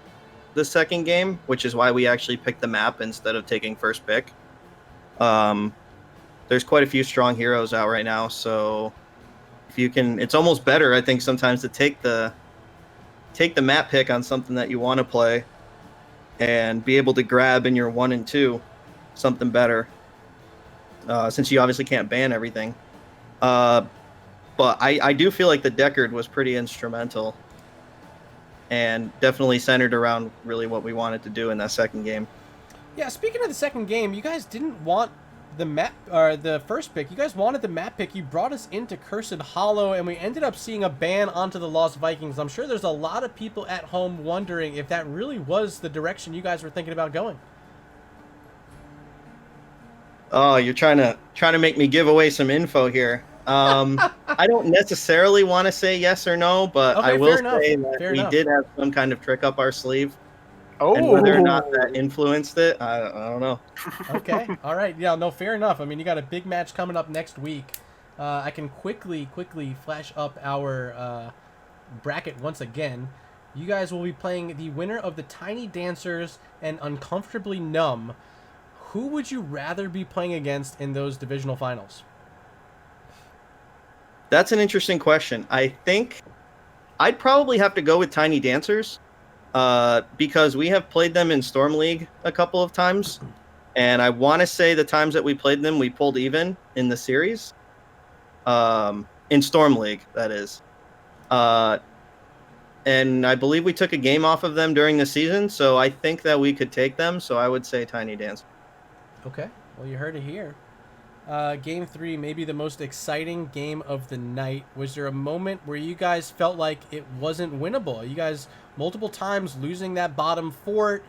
the second game, which is why we actually picked the map instead of taking first pick. There's quite a few strong heroes out right now, so if you can, it's almost better, I think, sometimes to take the map pick on something that you want to play and be able to grab in your 1 and 2 something better, since you obviously can't ban everything. But I do feel like the Deckard was pretty instrumental and definitely centered around really what we wanted to do in that second game. Yeah, speaking of the second game, you guys didn't want the map or the first pick. You guys wanted the map pick. You brought us into Cursed Hollow, and we ended up seeing a ban onto the Lost Vikings. I'm sure there's a lot of people at home wondering if that really was the direction you guys were thinking about going. Oh, you're trying to make me give away some info here. I don't necessarily want to say yes or no, but okay, I will fair say enough. that we did have some kind of trick up our sleeve. Oh, and whether or not that influenced it, I don't know. Okay, all right, yeah, no, fair enough. I mean, you got a big match coming up next week. I can quickly flash up our bracket once again. You guys will be playing the winner of the Tiny Dancers and Uncomfortably Numb. Who would you rather be playing against in those divisional finals? That's an interesting question. I think I'd probably have to go with Tiny Dancers, because we have played them in Storm League a couple of times, and I want to say the times that we played them, we pulled even in the series. In Storm League, that is. And I believe we took a game off of them during the season, so I think that we could take them, so I would say Tiny Dancers. Okay, well, you heard it here. Game 3, maybe the most exciting game of the night. Was there a moment where you guys felt like it wasn't winnable? You guys multiple times losing that bottom fort,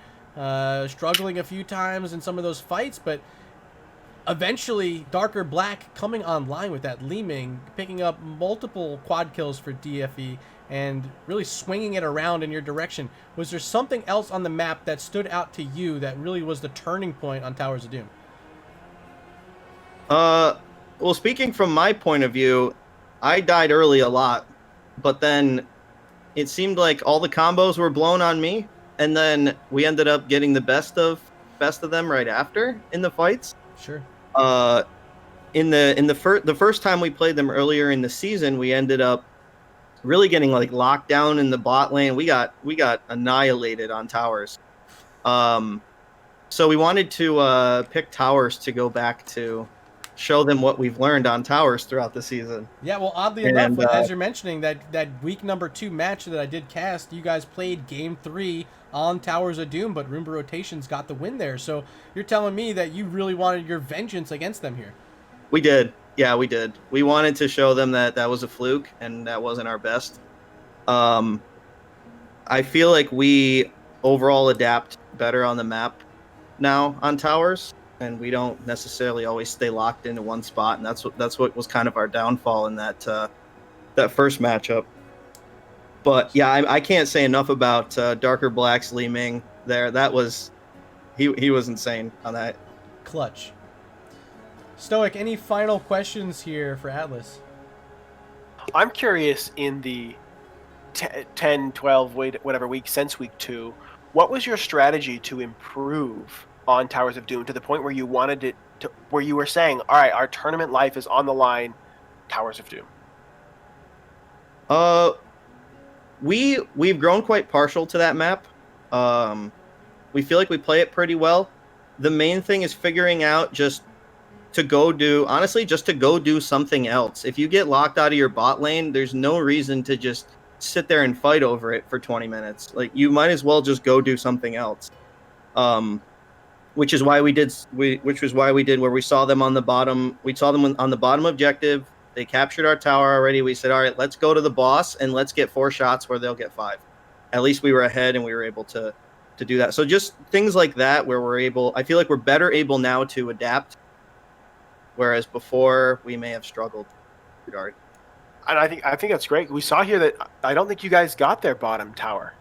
struggling a few times in some of those fights, but eventually Darker Black coming online with that Leeming, picking up multiple quad kills for DFE and really swinging it around in your direction. Was there something else on the map that stood out to you that really was the turning point on Towers of Doom? Well, speaking from my point of view, I died early a lot, but then it seemed like all the combos were blown on me, and then we ended up getting the best of them right after in the fights. Sure. In the first time we played them earlier in the season, we ended up really getting locked down in the bot lane. We got annihilated on towers. So we wanted to pick towers to go back to show them what we've learned on towers throughout the season. Yeah, well, oddly And, enough, as you're mentioning, that week number 2 match that I did cast, you guys played game 3 on Towers of Doom, but Roomba Rotations got the win there. So you're telling me that you really wanted your vengeance against them here. We did. Yeah, we did. We wanted to show them that that was a fluke and that wasn't our best. I feel like we overall adapt better on the map now on towers, and we don't necessarily always stay locked into one spot, and that's what was kind of our downfall in that first matchup. But yeah, I can't say enough about Darker Black's Li Ming there. That was he was insane on that. Clutch. StoiC, any final questions here for Atlas? I'm curious, in the 10, 12, whatever week since week 2, what was your strategy to improve on Towers of Doom to the point where you wanted it to, where you were saying, all right, our tournament life is on the line, Towers of Doom? We've grown quite partial to that map. We feel like we play it pretty well. The main thing is figuring out just to go do something else. If you get locked out of your bot lane, there's no reason to just sit there and fight over it for 20 minutes. Like, you might as well just go do something else. Which was why we did where we saw them on the bottom. We saw them on the bottom objective. They captured our tower already. We said, all right, let's go to the boss and let's get 4 shots where they'll get 5. At least we were ahead and we were able to do that. So just things like that where I feel like we're better able now to adapt, whereas before we may have struggled in that regard. And I think that's great. We saw here that I don't think you guys got their bottom tower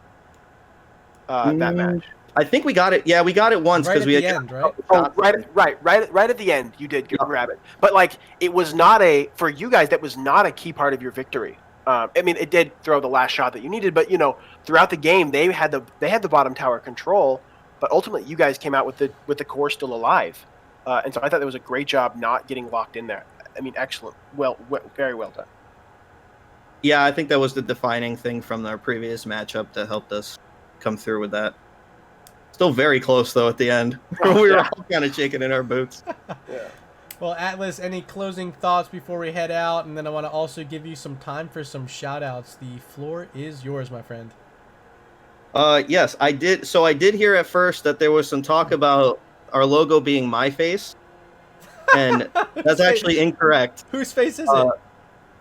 that match. I think we got it. Yeah, we got it once because we had right at the end. You did grab it, but like it was not for you guys. That was not a key part of your victory. I mean, it did throw the last shot that you needed, but throughout the game they had the bottom tower control. But ultimately, you guys came out with the core still alive, and so I thought that was a great job not getting locked in there. I mean, excellent. Well, very well done. Yeah, I think that was the defining thing from our previous matchup that helped us come through with that. Still very close, though, at the end. We were all kind of shaking in our boots. Yeah. Well, Atlas, any closing thoughts before we head out? And then I want to also give you some time for some shout-outs. The floor is yours, my friend. Yes, I did. So I did hear at first that there was some talk about our logo being my face. And that's actually incorrect. Whose face is it?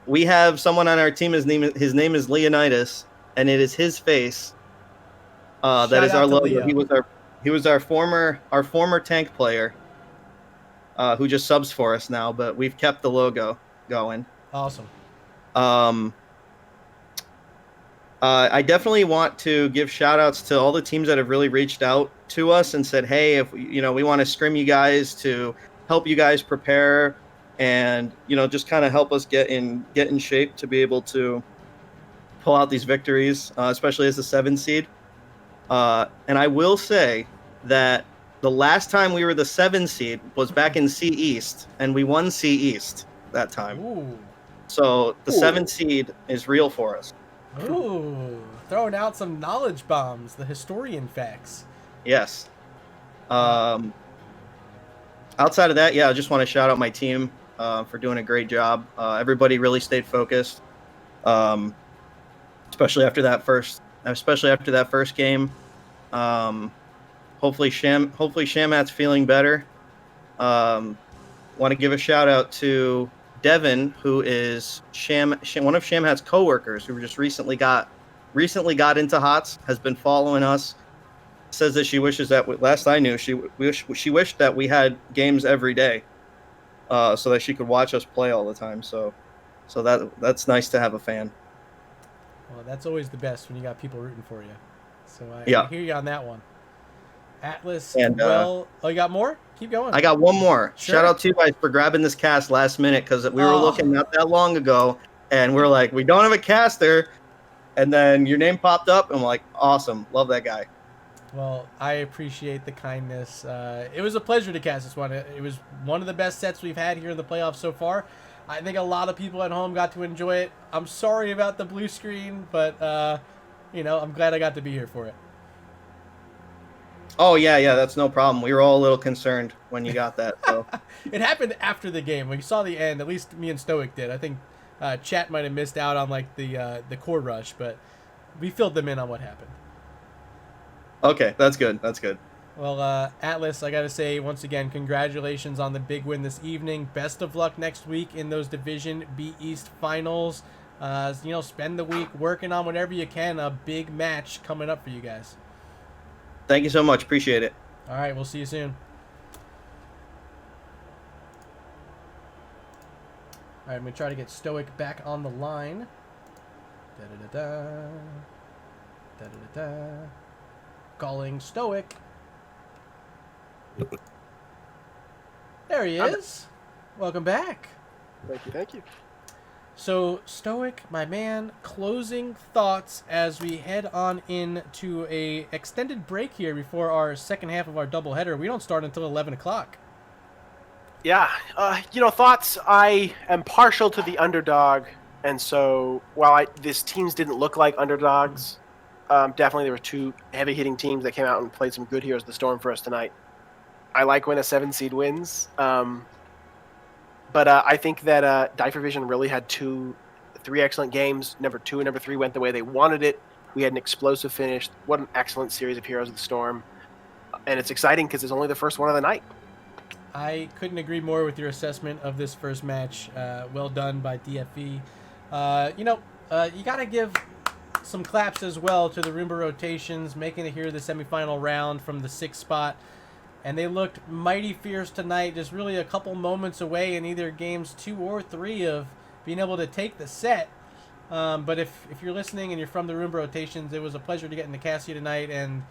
We have someone on our team. His name is Leonidas, and it is his face. That is our logo. Leo. He was our former tank player, who just subs for us now. But we've kept the logo going. Awesome. I definitely want to give shout outs to all the teams that have really reached out to us and said, hey, if we want to scrim you guys to help you guys prepare and just kind of help us get in shape to be able to pull out these victories, especially as the 7 seed. And I will say that the last time we were the 7 seed was back in C East, and we won C East that time. Ooh. So the 7 seed is real for us. Ooh, throwing out some knowledge bombs, the historian facts. Yes. Outside of that, yeah, I just want to shout out my team for doing a great job. Everybody really stayed focused, especially after that first game. Hopefully Shamat's feeling better. Want to give a shout out to Devin, who is one of Shamhat's coworkers, who just recently got into HOTS, has been following us. Says that she wishes that last I knew she wished that we had games every day, so that she could watch us play all the time. So that's nice to have a fan. Well, that's always the best when you got people rooting for you. So I hear you on that one. Atlas, and, you got more? Keep going. I got one more. Sure. Shout out to you guys for grabbing this cast last minute, because we were looking not that long ago, and we're like, we don't have a caster, and then your name popped up, and I'm like, awesome, love that guy. Well, I appreciate the kindness. It was a pleasure to cast this one. It was one of the best sets we've had here in the playoffs so far. I think a lot of people at home got to enjoy it. I'm sorry about the blue screen, but I'm glad I got to be here for it. Oh yeah, that's no problem. We were all a little concerned when you got that. So. It happened after the game. We saw the end. At least me and StoiC did. I think chat might have missed out on like the core rush, but we filled them in on what happened. Okay, that's good. That's good. Well, Atlas, I got to say, once again, congratulations on the big win this evening. Best of luck next week in those Division B East finals. Spend the week working on whatever you can. A big match coming up for you guys. Thank you so much. Appreciate it. All right, we'll see you soon. All right, I'm going to try to get StoiC back on the line. Da-da-da-da. Da-da-da-da. Calling StoiC. There he is. Welcome back. Thank you. So, StoiC, my man, closing thoughts as we head on into a extended break here before our second half of our doubleheader. We don't start until 11 o'clock. Yeah, thoughts. I am partial to the underdog, and so while these teams didn't look like underdogs, definitely there were two heavy-hitting teams that came out and played some good Heroes of the Storm for us tonight. I like when a 7 seed wins, but I think that Difer Vision really had 3 excellent games. Number 2 and number 3 went the way they wanted it. We had an explosive finish. What an excellent series of Heroes of the Storm, and it's exciting because it's only the first one of the night. I couldn't agree more with your assessment of this first match. Well done by DFE. You got to give some claps as well to the Roomba rotations, making it here the semifinal round from the 6th spot. And they looked mighty fierce tonight, just really a couple moments away in either games 2 or 3 of being able to take the set. But if you're listening and you're from the Roomba rotations, it was a pleasure to get into Cassia tonight. And,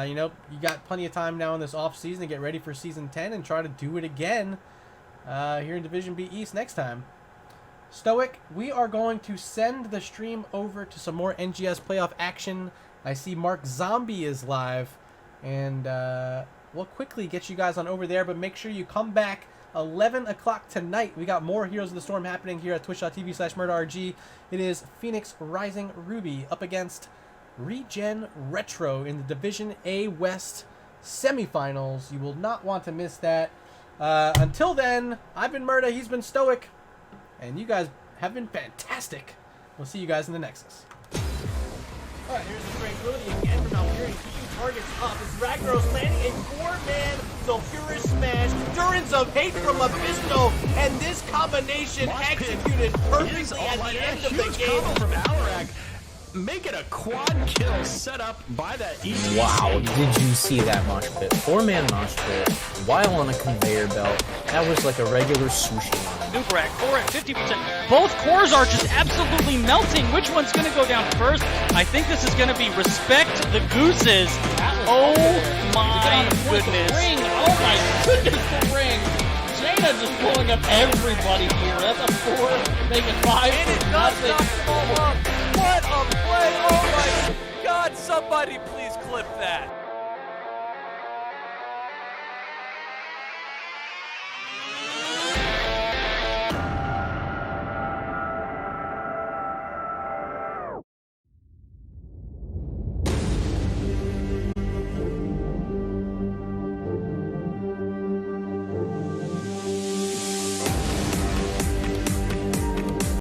you got plenty of time now in this off season to get ready for Season 10 and try to do it again here in Division B East next time. StoiC, we are going to send the stream over to some more NGS playoff action. I see Mark Zombie is live, and we'll quickly get you guys on over there, but make sure you come back 11 o'clock tonight. We got more Heroes of the Storm happening here at twitch.tv/murderrg. It is Phoenix Rising Ruby up against Regen Retro in the Division A West semifinals. You will not want to miss that. Until then, I've been Murda, he's been StoiC, and you guys have been fantastic. We'll see you guys in the Nexus. Alright, here's the tranquility again from Alpurian, keeping targets up as Ragnaros landing a 4-man Sulfurous Smash, Durance of Hate from Mephisto, and this combination executed perfectly at the end of the game. From Alarak. Make it a quad kill set up by that easy. Wow, did you see that mosh pit? 4-man mosh pit while on a conveyor belt. That was like a regular sushi line. Nubrag, 4 at 50%. Both cores are just absolutely melting. Which one's going to go down first? I think this is going to be Respect the Gooses. Oh my goodness. Ring. Oh my goodness, the ring. Jaina just pulling up everybody here. That's a 4, making 5 And it for does nothing. knock them all up. What a play! Oh my God! Somebody please clip that.